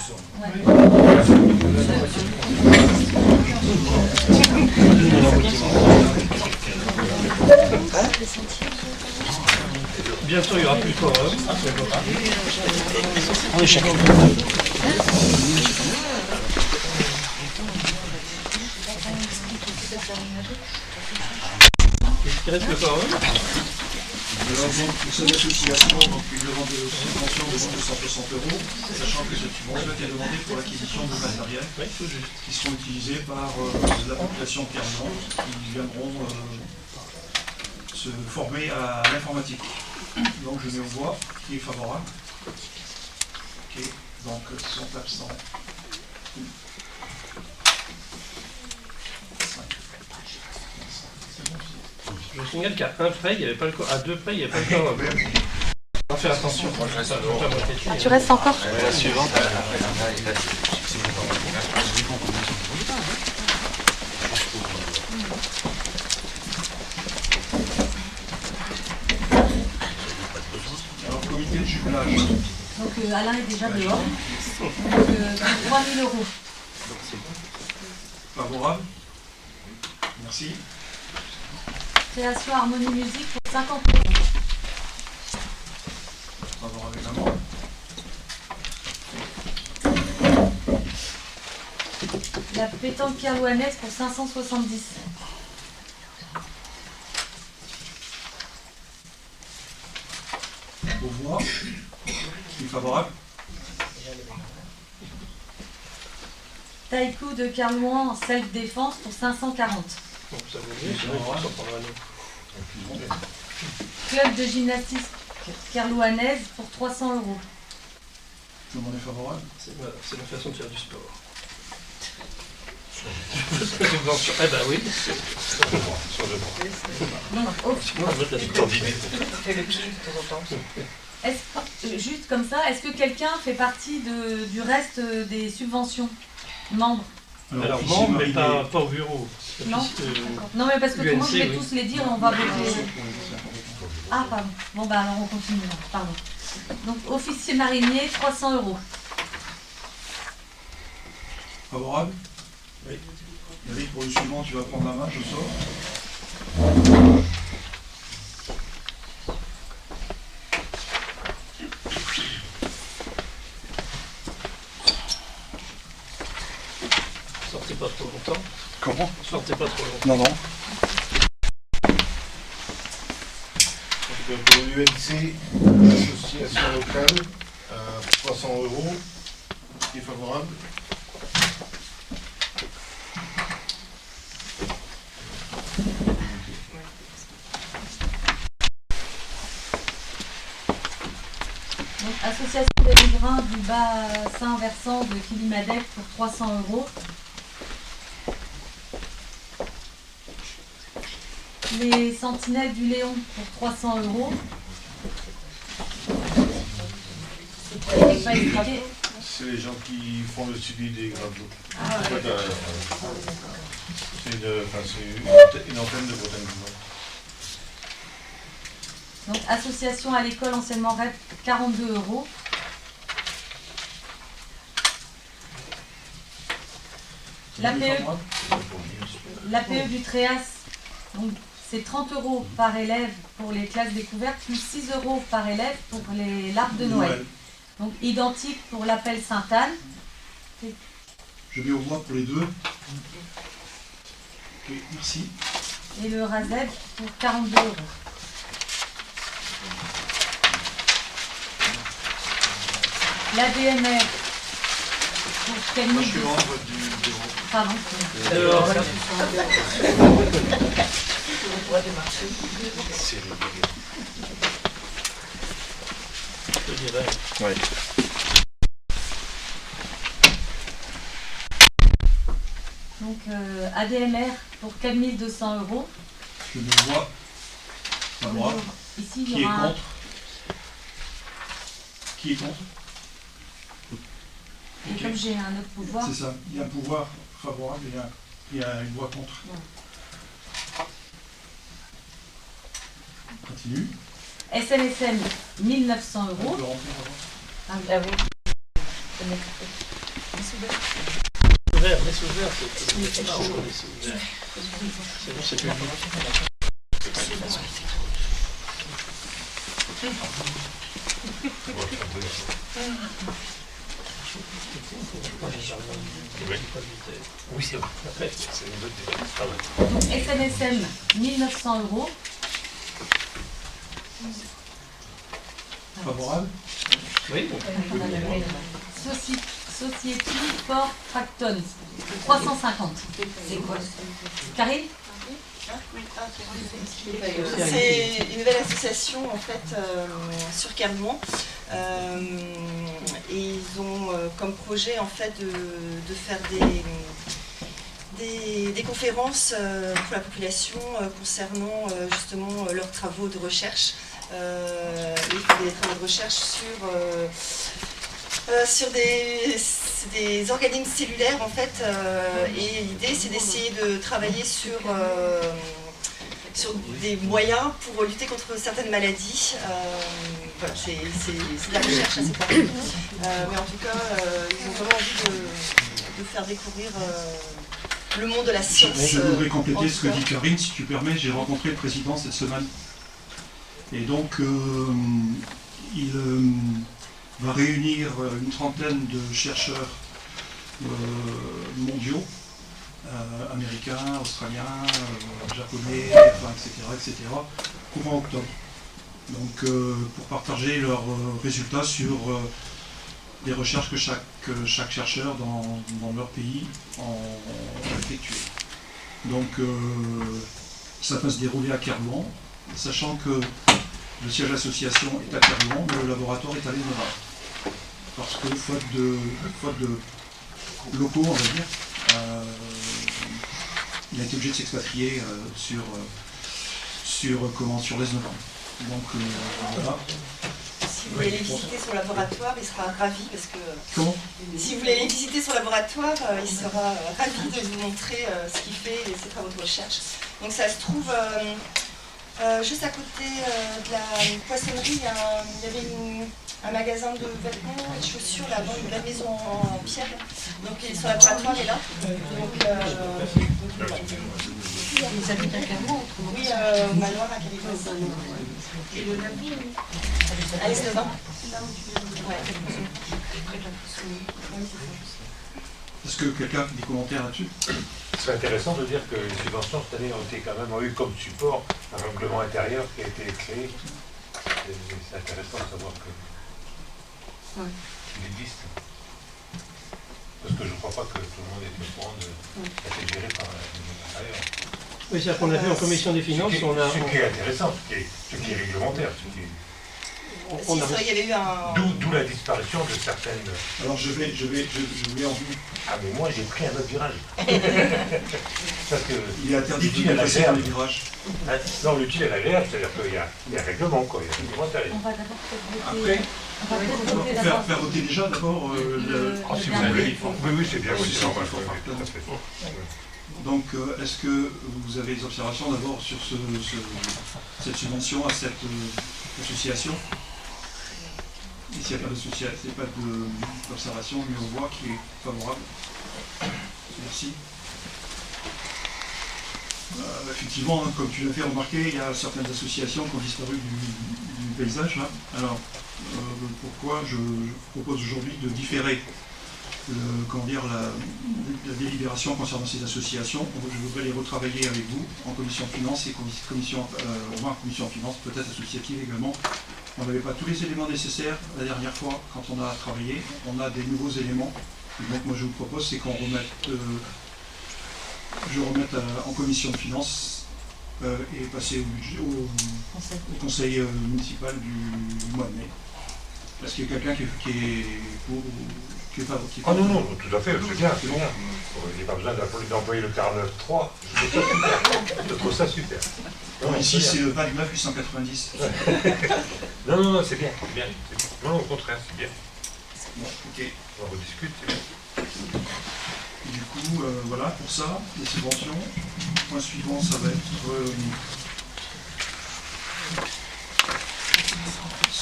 Bientôt, il n'y aura plus de quorum. On est chacun. Qu'est-ce qui reste le quorum? Nous avons pour cette association donc une demande de subvention de 260 €, sachant que cette subvention est demandée pour l'acquisition de matériel qui seront utilisés par la population permanente qui viendront se former à l'informatique. Donc je mets aux voix qui est favorable. Ok, donc sont absents. Je vous signale qu'à un près, il n'y avait pas le quorum. À deux près, il n'y avait pas le quorum. On va faire attention. Tu restes encore? La suivante. Alors comité de jumelage. donc Alain est déjà dehors. Donc 3 000 €. Favorable. Merci. Création Harmonie Musique pour 50 €. Favorable également. La pétanque kerlouanaise pour 570. Aux voix. Qui est favorable. Taïkou de Kerlouan en self-défense pour 540. Donc ça vaut mieux, sinon il faut s'en prendre un autre. Club de gymnastique kerlouanaise pour 300 €. Tout le monde est favorable. C'est ma façon de faire du sport. Eh ben oui. Juste comme ça, est-ce que quelqu'un fait partie du reste des subventions membres? Alors officier membre, mais mariné. pas au bureau. Non. Non mais parce que UNC, moi je vais oui. tous les dire, on va voter. Ah pardon. Bon bah alors on continue. Pardon. Donc officier marinier, 300 €. Favorable. Oui. Eric, pour le suivant, tu vas prendre la main, je sors. Sortez pas trop longtemps. Comment? Sortez pas trop longtemps. Non, non. Donc, pour l'UNC, l'association locale, 300 €, qui est favorable. Donc association des riverains du bassin versant de Kilimadec pour 300 €. Les sentinelles du Léon pour 300 €. C'est pas expliqué. C'est les gens qui font le suivi des graves d'eau. Ah, En ouais. fait, c'est une antenne de Bretagne. Donc association à l'école enseignement REP, 42 €. L'APE du Tréas, donc c'est 30 € par élève pour les classes découvertes, plus 6 € par élève pour l'arbre de Noël. Donc identique pour l'appel Sainte-Anne. Je mets aux voix pour les deux. Ok, merci. Et le RASEB pour 42 €. L'ADMR pour Camille. Moi, je suis en vote du bureau. Pardon. Alors, je dirais. Oui. Donc ADMR pour 4200 €. Je mets aux voix. Favorable. Ici, il Qui y est aura un... contre? Qui est contre? Et comme j'ai un autre pouvoir, C'est ça. Il y a un pouvoir favorable et il y a une voix contre. Continue. SNSM, 1900 On euros. peut remplir avant. Ah oui. Vert, mais sous vert, c'est chaud, les sous verts. C'est bon, c'est plus Oui, c'est vrai. Après, C'est une bonne idée. Ah ouais. Donc SNSM, 1900 euros. Favorable. oui, Society Ford Tracton, 350. C'est quoi? Karine? C'est une nouvelle association en fait sur Kerlouan. Et ils ont comme projet en fait de faire des conférences pour la population concernant justement leurs travaux de recherche. Ils font des travaux de recherche sur des organismes cellulaires en fait, et l'idée c'est d'essayer de travailler sur des moyens pour lutter contre certaines maladies. Voilà, c'est de la recherche assez part. Mais en tout cas, ils ont vraiment envie de faire découvrir le monde de la science. Je voudrais compléter ce que en tout dit Karine, si tu permets. J'ai rencontré le président cette semaine. Et donc, il va réunir une trentaine de chercheurs mondiaux, américains, australiens, japonais, enfin, etc., courant octobre. Donc, pour partager leurs résultats sur les recherches que chaque chercheur dans leur pays a effectuées. Donc, ça va se dérouler à Kerlouan, sachant que le siège d'association est à Kerlouan, mais le laboratoire est à l'Énova. Parce que, faute de locaux, on va dire, il a été obligé de s'expatrier sur l'Est novembre. Donc, voilà. Si vous voulez aller visiter son laboratoire, il sera ravi parce que... Comment ? Si vous voulez aller visiter son laboratoire, il sera ravi de vous montrer ce qu'il fait et ses travaux de recherche. Donc ça se trouve juste à côté de la poissonnerie, il y avait un magasin de vêtements et de chaussures là-bas, une belle maison en pierre. Donc son laboratoire est là. Donc, Vous habitez à Clermont? oui, Manoir à Californie. Et le à l'Est-Novembre. Ouais. Est-ce que quelqu'un a des commentaires là-dessus ? C'est intéressant de dire que les subventions cette année ont été quand même eu comme support un règlement intérieur qui a été créé. C'est intéressant de savoir qu'il existe. Parce que je ne crois pas que tout le monde est au courant de être géré par le règlement intérieur. oui, c'est-à-dire qu'on a vu en commission des finances, Ce qui est intéressant, ce qui est réglementaire. on a Il y avait eu un... D'où la disparition de certaines... Alors je voulais en venir. Ah mais moi j'ai pris un autre virage. Parce que Il est interdit de l'utile à dépasser dans les l'agréable. virages. Non, l'utile à l'agréable, c'est-à-dire qu'il y a un règlement, quoi. Il y a un règlement intérieur. On va d'abord peut-être voter. Après, On va peut-être voter d'abord. faire voter déjà d'abord Ah, si vous dernier. voulez. Oui, c'est bien. Oui, Oui, c'est c'est normal, tout à fait. Donc, est-ce que vous avez des observations d'abord sur cette subvention à cette association? Et s'il n'y a pas d'observation, mais on voit qui est favorable. Merci. Effectivement, hein, comme tu l'as fait remarquer, il y a certaines associations qui ont disparu du paysage. Hein. Alors, pourquoi je propose aujourd'hui de différer la délibération concernant ces associations. Je voudrais les retravailler avec vous en commission finance et au moins en commission finance, peut-être associative également. On n'avait pas tous les éléments nécessaires la dernière fois quand on a travaillé. On a des nouveaux éléments. Et donc moi je vous propose c'est qu'on remette, en commission de finances et passer au conseil municipal du mois de mai. Est-ce qu'il y a quelqu'un qui est pour Ah non, tout à fait, c'est bien, c'est bien. Il n'y a pas besoin d'employer le 49.3, je trouve ça super. Non, ici c'est le 29 890. Non, c'est bien, c'est bien. Non, au contraire, c'est bien. Bon, ok. On rediscute, c'est bien. Du coup, voilà pour ça, les subventions. Point suivant, ça va être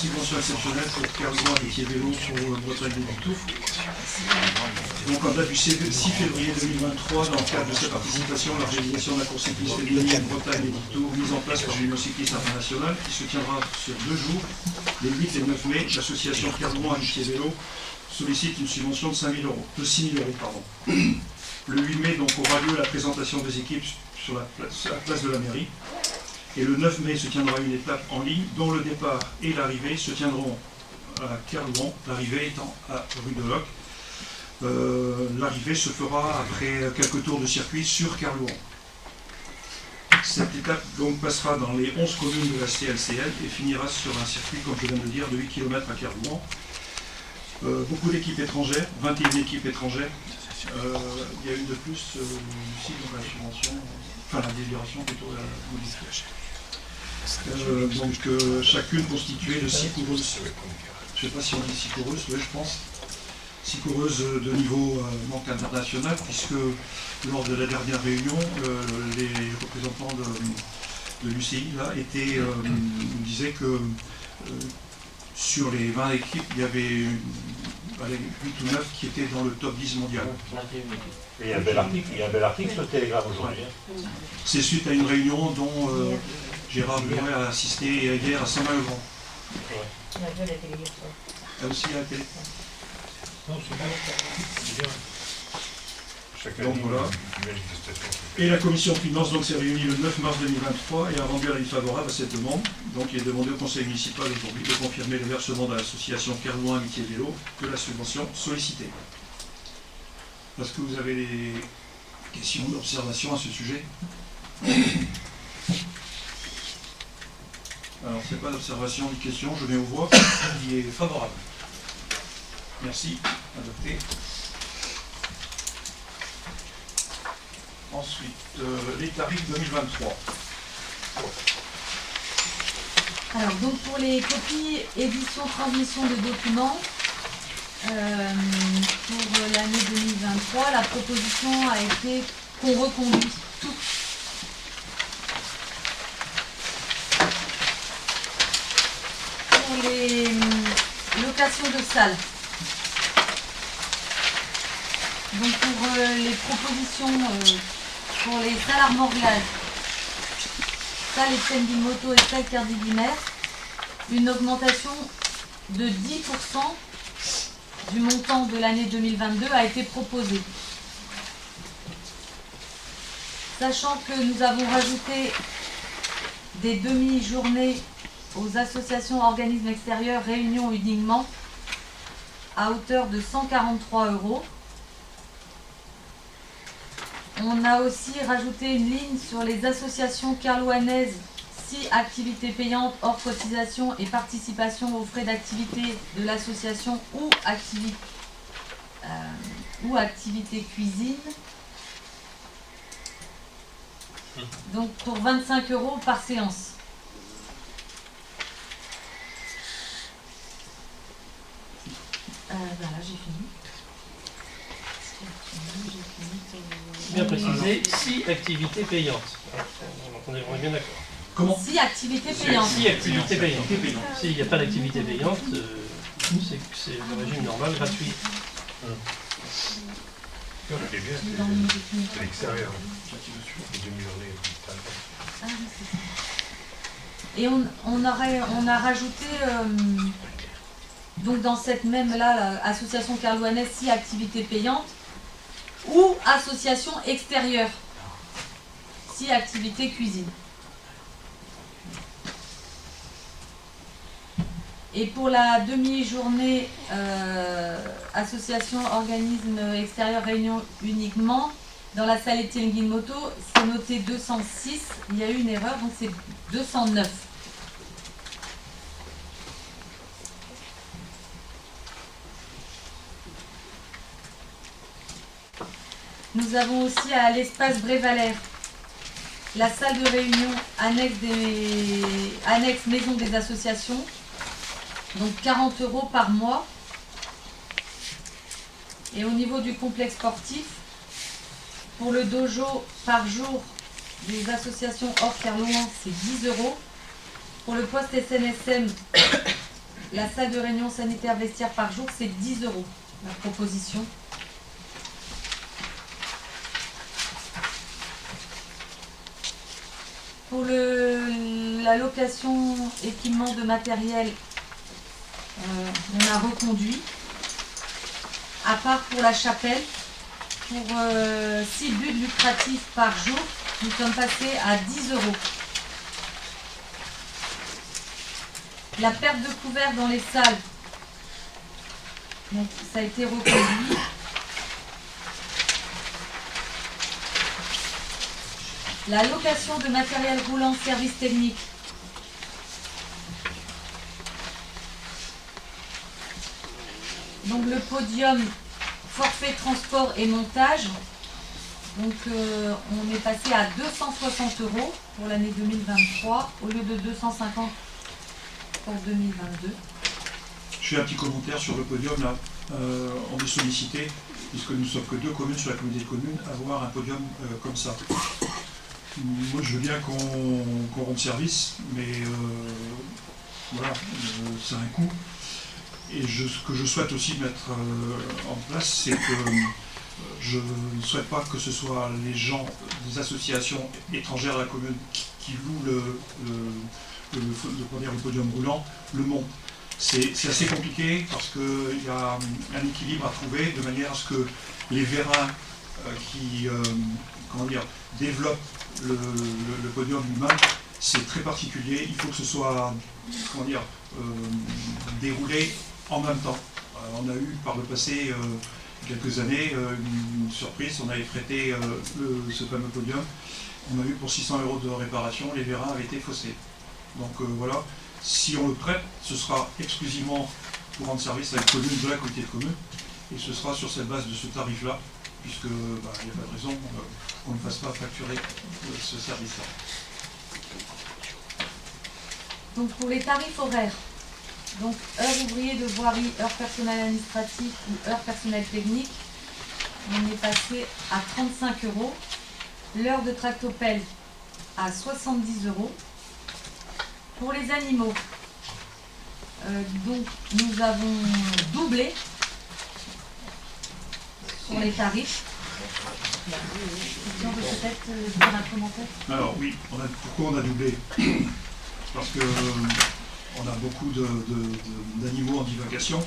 subvention exceptionnelle pour Kerlouan et Métier Vélo pour Bretagne des Victouf. Donc en date du 6 février 2023, dans le cadre de sa participation à l'organisation de la course cycliste féminine Bretagne des Victouf, mise en place par l'Union cycliste internationale, qui se tiendra sur 2 jours, les 8 et 9 mai, l'association Kerlouan et Métier Vélo sollicite une subvention de 6 000 euros. Le 8 mai donc, aura lieu la présentation des équipes sur la place de la mairie. Et le 9 mai se tiendra une étape en ligne dont le départ et l'arrivée se tiendront à Kerlouan, l'arrivée étant à rue de Locq. L'arrivée se fera après quelques tours de circuit sur Kerlouan. Cette étape donc passera dans les 11 communes de la CLCL et finira sur un circuit, comme je viens de le dire, de 8 km à Kerlouan. Beaucoup d'équipes étrangères, 21 équipes étrangères. Il y a une de plus ici dans la subvention, enfin la délibération plutôt la modification. Chacune constituée de 6 coureuses. Je ne sais pas si on dit 6 coureuses, oui je pense. 6 coureuses de niveau donc international, puisque lors de la dernière réunion, les représentants de l'UCI là, nous disaient que sur les 20 équipes, il y avait 8 ou 9 qui étaient dans le top 10 mondial. Et il y a un bel article sur le Télégramme aujourd'hui. C'est suite à une réunion dont Gérard Buret a assisté hier à Saint-Malgrand. Elle aussi à la télé. Non, c'est bien. Donc voilà. Et la commission finance donc s'est réunie le 9 mars 2023 et a rendu un avis favorable à cette demande. Donc il est demandé au conseil municipal aujourd'hui de confirmer le versement de l'association Kerlouan Amitié Vélo que la subvention sollicitée. Est-ce que vous avez des questions, d'observations à ce sujet? Alors, c'est pas d'observation ni question, je mets aux voix qui est favorable. Merci, adopté. Ensuite, les tarifs 2023. Alors, donc pour les copies, édition, transmission de documents, pour l'année 2023, la proposition a été qu'on reconduit tout. Pour les locations de salles, donc pour les propositions pour les salles armoriales, salle Etienne Guilmoto et salle Cardinal, une augmentation de 10% du montant de l'année 2022 a été proposée. Sachant que nous avons rajouté des demi-journées aux associations, organismes extérieurs, réunions uniquement, à hauteur de 143 €. On a aussi rajouté une ligne sur les associations kerlouanaises, 6 activités payantes hors cotisation et participation aux frais d'activité de l'association ou activité cuisine. Donc pour 25 € par séance. Voilà, j'ai fini. Bien précisé, 6 activités payantes. On est bien d'accord. Comment? 6 activités payantes. 6 activités payantes. S'il n'y a pas d'activité payante, c'est le régime normal, gratuit. C'est bien, c'est l'extérieur. Ah, oui, c'est ça. Et on a rajouté, donc dans cette même là, association kerlouanaise, 6 activités payantes ou association extérieure, 6 activités cuisine. Et pour la demi-journée, association, organisme extérieur, réunion uniquement, dans la salle Etienne Guilmoto, c'est noté 206, il y a eu une erreur, donc c'est 209. Nous avons aussi à l'espace Brévalère la salle de réunion annexe maison des associations, donc 40 € par mois. Et au niveau du complexe sportif, pour le dojo par jour des associations hors Kerlouan, c'est 10 €. Pour le poste SNSM, la salle de réunion sanitaire vestiaire par jour, c'est 10 €, la proposition. Pour la location équipement de matériel, on a reconduit, à part pour la chapelle, pour 6 buts lucratifs par jour, nous sommes passés à 10 €. La perte de couvert dans les salles, donc ça a été reconduit. La location de matériel roulant service technique. Donc le podium forfait transport et montage. Donc on est passé à 260 € pour l'année 2023 au lieu de 250 pour 2022. Je fais un petit commentaire sur le podium là. On est sollicité, puisque nous ne sommes que 2 communes sur la communauté de communes, à avoir un podium comme ça. Moi je veux bien qu'on rende service, mais voilà, c'est un coût. Et ce que je souhaite aussi mettre en place, c'est que je ne souhaite pas que ce soit les gens des associations étrangères à la commune qui louent le podium roulant le montent. C'est assez compliqué parce qu'il y a un équilibre à trouver de manière à ce que les vérins qui développent le podium humain, c'est très particulier. Il faut que ce soit déroulé en même temps. On a eu par le passé, quelques années, une surprise. On avait prêté ce fameux podium. On a eu pour 600 € de réparation, les vérins avaient été faussés. Donc voilà. Si on le prête, ce sera exclusivement pour rendre service à la commune de la communauté de communes, et ce sera sur cette base de ce tarif-là, puisque il n'y a pas de raison qu'on ne fasse pas facturer ce service-là. Donc pour les tarifs horaires, donc heures ouvriers de voirie, heures personnel administratif ou heures personnel technique, on est passé à 35 €. L'heure de tractopelle à 70 €. Pour les animaux, donc nous avons doublé sur les tarifs. Si on peut peut-être faire un commentaire. Alors oui, pourquoi on a doublé? Parce que on a beaucoup d'animaux en divagation.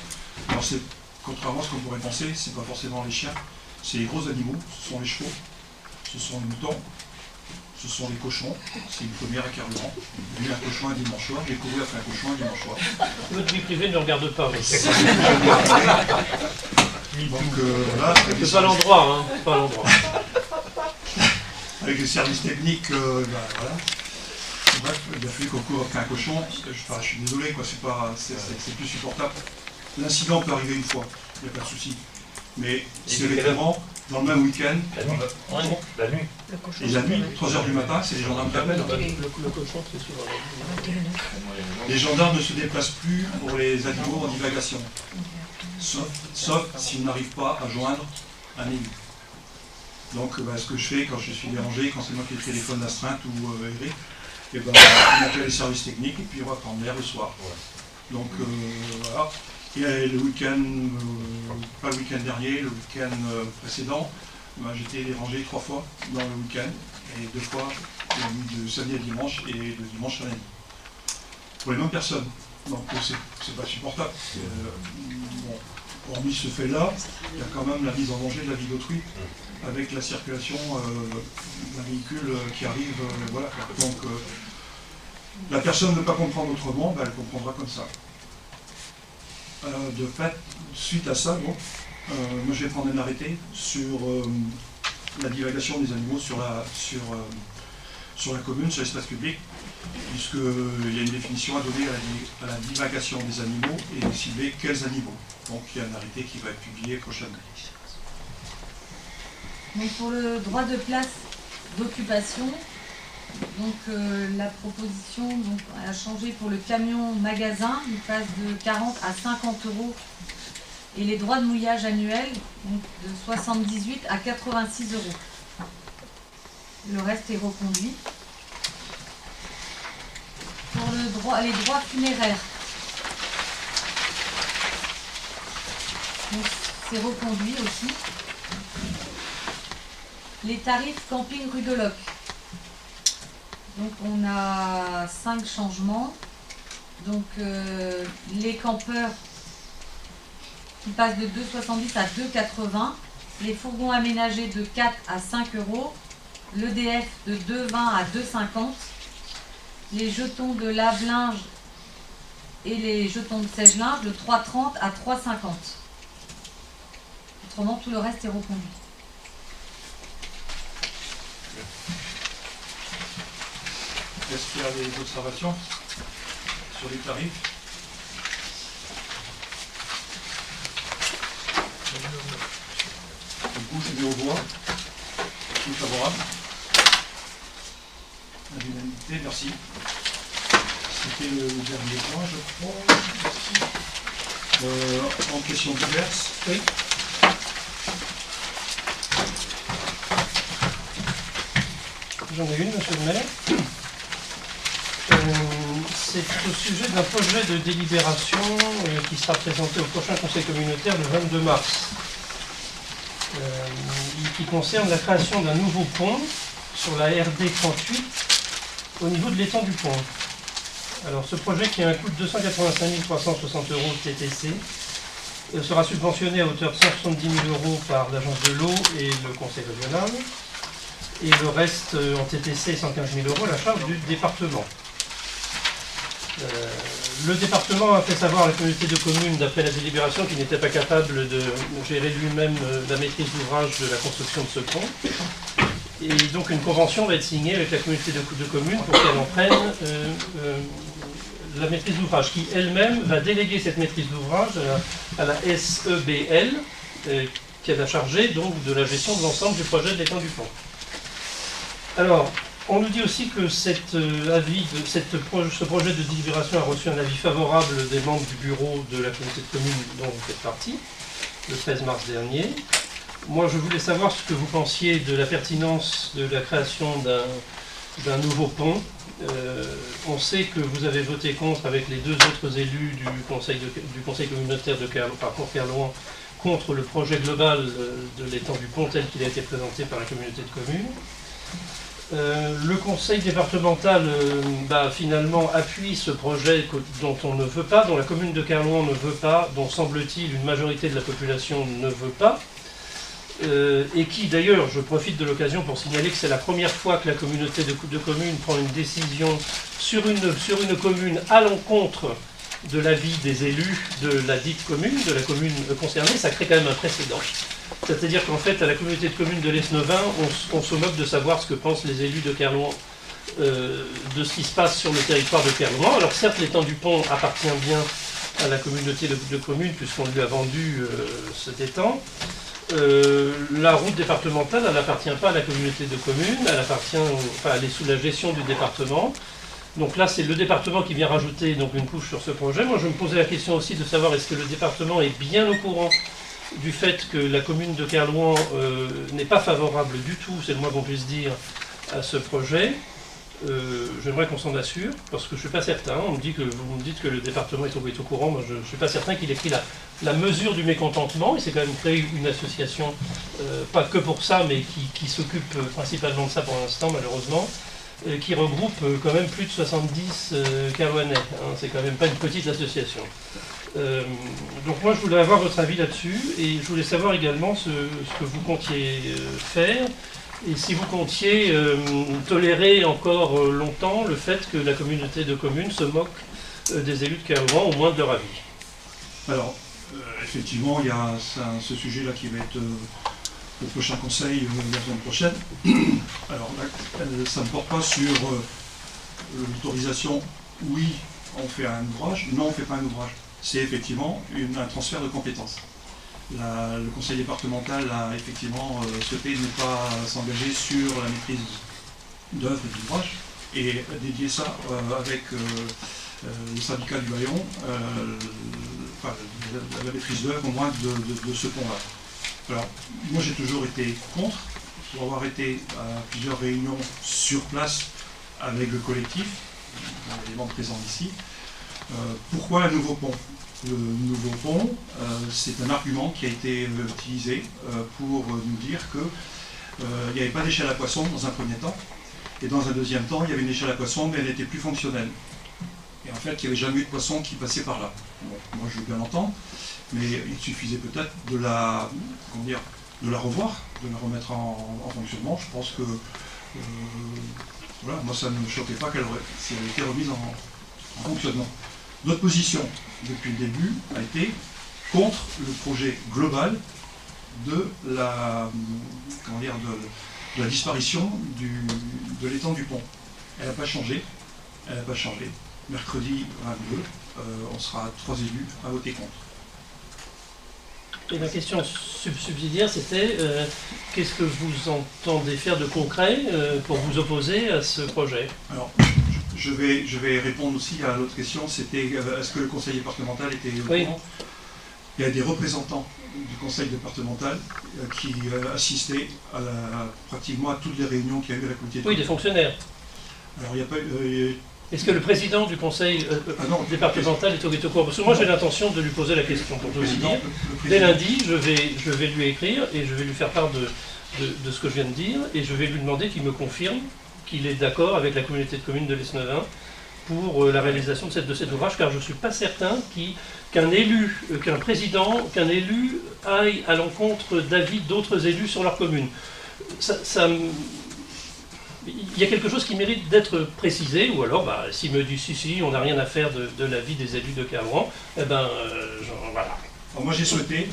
Alors c'est, contrairement à ce qu'on pourrait penser, c'est pas forcément les chiens, c'est les gros animaux, ce sont les chevaux, ce sont les moutons, ce sont les cochons, c'est une première à carburant. J'ai eu un cochon un dimanche soir, j'ai couru après un cochon un dimanche soir. Votre vie privée ne regarde pas. Donc voilà. C'est pas l'endroit, hein. C'est pas l'endroit. Avec les services techniques, voilà. Bref, il a fallu qu'on court après un cochon. Je suis désolé, quoi, c'est plus supportable. L'incident peut arriver une fois, il n'y a pas de souci. Mais c'est vraiment dans le même week-end. La nuit. Et la nuit, 3 h du matin, c'est les gendarmes qui appellent. Le cochon, c'est sûr. Les gendarmes ne se déplacent plus pour les animaux en divagation. Sauf s'ils n'arrivent pas à joindre un élu. Donc ce que je fais quand je suis dérangé, quand c'est moi qui ai le téléphone d'astreinte ou Eric, on appelle les services techniques et puis on va prendre l'air le soir. Donc voilà. Et le week-end, pas le week-end dernier, le week-end précédent, j'étais dérangé 3 fois dans le week-end, et 2 fois de samedi à dimanche et de dimanche à lundi. Pour les mêmes personnes. Donc c'est pas supportable. Hormis ce fait-là, il y a quand même la mise en danger de la vie d'autrui avec la circulation d'un véhicule qui arrive. Voilà. Donc la personne ne peut pas comprendre autrement, elle comprendra comme ça. De fait, suite à ça, moi je vais prendre un arrêté sur la divagation des animaux sur la commune, sur l'espace public, puisqu'il y a une définition à donner à la divagation des animaux et cibler quels animaux. Donc il y a un arrêté qui va être publié prochainement. Donc pour le droit de place d'occupation, donc la proposition a changé pour le camion magasin, il passe de 40 à 50 €, et les droits de mouillage annuels donc de 78 à 86 €. Le reste est reconduit. Pour les droits funéraires, Donc c'est reconduit aussi. Les tarifs camping rue de Loc. Donc on a 5 changements. Donc les campeurs qui passent de 2,70 à 2,80. Les fourgons aménagés de 4 à 5 euros. L'EDF de 2,20 à 2,50. Les jetons de lave-linge et les jetons de sèche-linge de 3,30 à 3,50. Autrement, tout le reste est reconduit. Est-ce qu'il y a des observations sur les tarifs? Du coup, je mets aux voix. Qui est favorable? À l'unanimité, merci. C'était le dernier point, je crois. En question diverse. Oui. J'en ai une, monsieur le maire. C'est au sujet d'un projet de délibération qui sera présenté au prochain conseil communautaire le 22 mars. Qui concerne la création d'un nouveau pont sur la RD 38 au niveau de l'étang du pont. Alors ce projet qui a un coût de 285 360 € TTC sera subventionné à hauteur de 170 000 € par l'agence de l'eau et le conseil régional, et le reste en TTC 115 000 € à la charge du département. Le département a fait savoir à la communauté de communes, d'après la délibération, qu'il n'était pas capable de gérer lui-même la maîtrise d'ouvrage de la construction de ce pont. Et donc une convention va être signée avec la communauté de communes pour qu'elle en prenne la maîtrise d'ouvrage, qui elle-même va déléguer cette maîtrise d'ouvrage à la SEBL, qui est chargée donc de la gestion de l'ensemble du projet de l'étang du pont. Alors, on nous dit aussi que ce projet de délibération a reçu un avis favorable des membres du bureau de la communauté de communes dont vous faites partie, le 13 mars dernier. Moi, je voulais savoir ce que vous pensiez de la pertinence de la création d'un nouveau pont. On sait que vous avez voté contre avec les 2 autres élus du conseil communautaire de Carcourt-Kerlouan contre le projet global de l'étang du pont tel qu'il a été présenté par la communauté de communes. Le conseil départemental finalement appuie ce projet dont on ne veut pas, dont la commune de Kerlouan ne veut pas, dont semble-t-il une majorité de la population ne veut pas, et qui d'ailleurs, je profite de l'occasion pour signaler que c'est la première fois que la communauté de communes prend une décision sur une commune à l'encontre de l'avis des élus de la dite commune, de la commune concernée. Ça crée quand même un précédent. C'est-à-dire qu'en fait, à la communauté de communes de l'Esnovin, on se moque de savoir ce que pensent les élus de Kerlouan de ce qui se passe sur le territoire de Kerlouan. Alors certes, l'étang du pont appartient bien à la communauté de communes, puisqu'on lui a vendu cet étang. La route départementale, elle n'appartient pas à la communauté de communes, elle est sous la gestion du département. Donc là, c'est le département qui vient rajouter donc une couche sur ce projet. Moi, je me posais la question aussi de savoir est-ce que le département est bien au courant du fait que la commune de Kerlouan n'est pas favorable du tout, c'est le moins qu'on puisse dire, à ce projet. J'aimerais qu'on s'en assure, parce que je ne suis pas certain. Vous me dites que le département est au courant. Moi, je ne suis pas certain qu'il ait pris la mesure du mécontentement. Il s'est quand même créé une association, pas que pour ça, mais qui s'occupe principalement de ça pour l'instant, malheureusement, qui regroupe quand même plus de 70 Kerlouanais. C'est quand même pas une petite association. Donc moi, je voulais avoir votre avis là-dessus, et je voulais savoir également ce que vous comptiez faire. Et si vous comptiez tolérer encore longtemps le fait que la communauté de communes se moque des élus de Kerlouan, au moins de leur avis. Alors, effectivement, il y a ce sujet-là qui va être au prochain conseil la semaine prochaine. Alors, ça ne porte pas sur l'autorisation, oui, on fait un ouvrage, non, on ne fait pas un ouvrage. C'est effectivement un transfert de compétences. Le conseil départemental a effectivement souhaité ne pas s'engager sur la maîtrise d'œuvre et d'ouvrage et dédier ça avec le syndicat du Bayon, la maîtrise d'œuvre au moins de ce pont-là. Alors, moi j'ai toujours été contre, pour avoir été à plusieurs réunions sur place avec le collectif, les membres présents ici. Pourquoi un nouveau pont? le nouveau pont, c'est un argument qui a été utilisé pour nous dire qu'il n'y avait pas d'échelle à poisson dans un premier temps, et dans un deuxième temps, il y avait une échelle à poisson, mais elle n'était plus fonctionnelle. Et en fait, il n'y avait jamais eu de poisson qui passait par là. Bon, moi, je veux bien l'entendre, mais il suffisait peut-être de la revoir, de la remettre en fonctionnement. Je pense que, voilà, moi, ça ne me choquait pas si elle était remise en fonctionnement. Notre position, depuis le début, a été contre le projet global de la disparition de l'étang du pont. Elle n'a pas changé. Elle n'a pas changé. Mercredi 22, on sera 3 élus à voter contre. Et ma question subsidiaire, c'était qu'est-ce que vous entendez faire de concret pour vous opposer à ce projet? Alors, je vais répondre aussi à l'autre question, c'était est-ce que le conseil départemental était au courant? Il y a des représentants du conseil départemental qui assistaient pratiquement à toutes les réunions qu'il y a eu à la communauté de Oui, des fonctionnaires. Alors, il n'y a pas... Est-ce que le président du conseil départemental est au courant? Parce que moi j'ai l'intention de lui poser la question, pour tout vous dire. Dès lundi, je vais lui écrire et je vais lui faire part de ce que je viens de dire, et je vais lui demander qu'il me confirme qu'il est d'accord avec la communauté de communes de l'Esnevin pour la réalisation de cet ouvrage, car je ne suis pas certain qu'un élu aille à l'encontre d'avis d'autres élus sur leur commune. Il y a quelque chose qui mérite d'être précisé, ou alors, s'il me dit si, on n'a rien à faire de l'avis des élus de Carouan, voilà. Alors moi j'ai souhaité,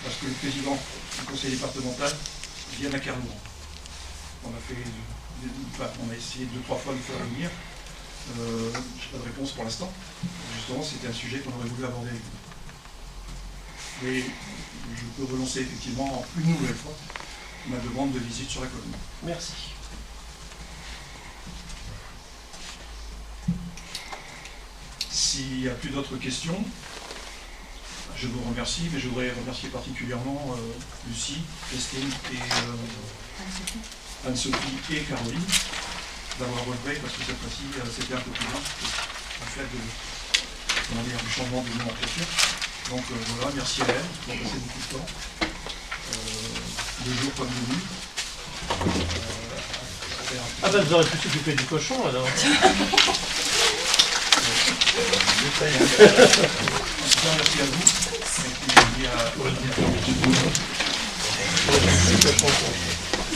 parce que le président du conseil départemental vienne à Carouan. On a essayé 2-3 fois de le faire venir. Je n'ai pas de réponse pour l'instant. Justement, c'était un sujet qu'on aurait voulu aborder avec vous. Mais je peux relancer effectivement une nouvelle fois ma demande de visite sur la commune. Merci. S'il n'y a plus d'autres questions, je vous remercie, mais je voudrais remercier particulièrement Lucie, Christine et Anne-Sophie et Caroline d'avoir relevé, parce que cette fois-ci c'était un peu plus loin, en fait du changement de nomenclature. Donc voilà, merci à elles, qui ont passé beaucoup de temps, 2 jours comme 2 nuits. Vous aurez pu s'occuper du cochon alors. Merci à vous. Et puis,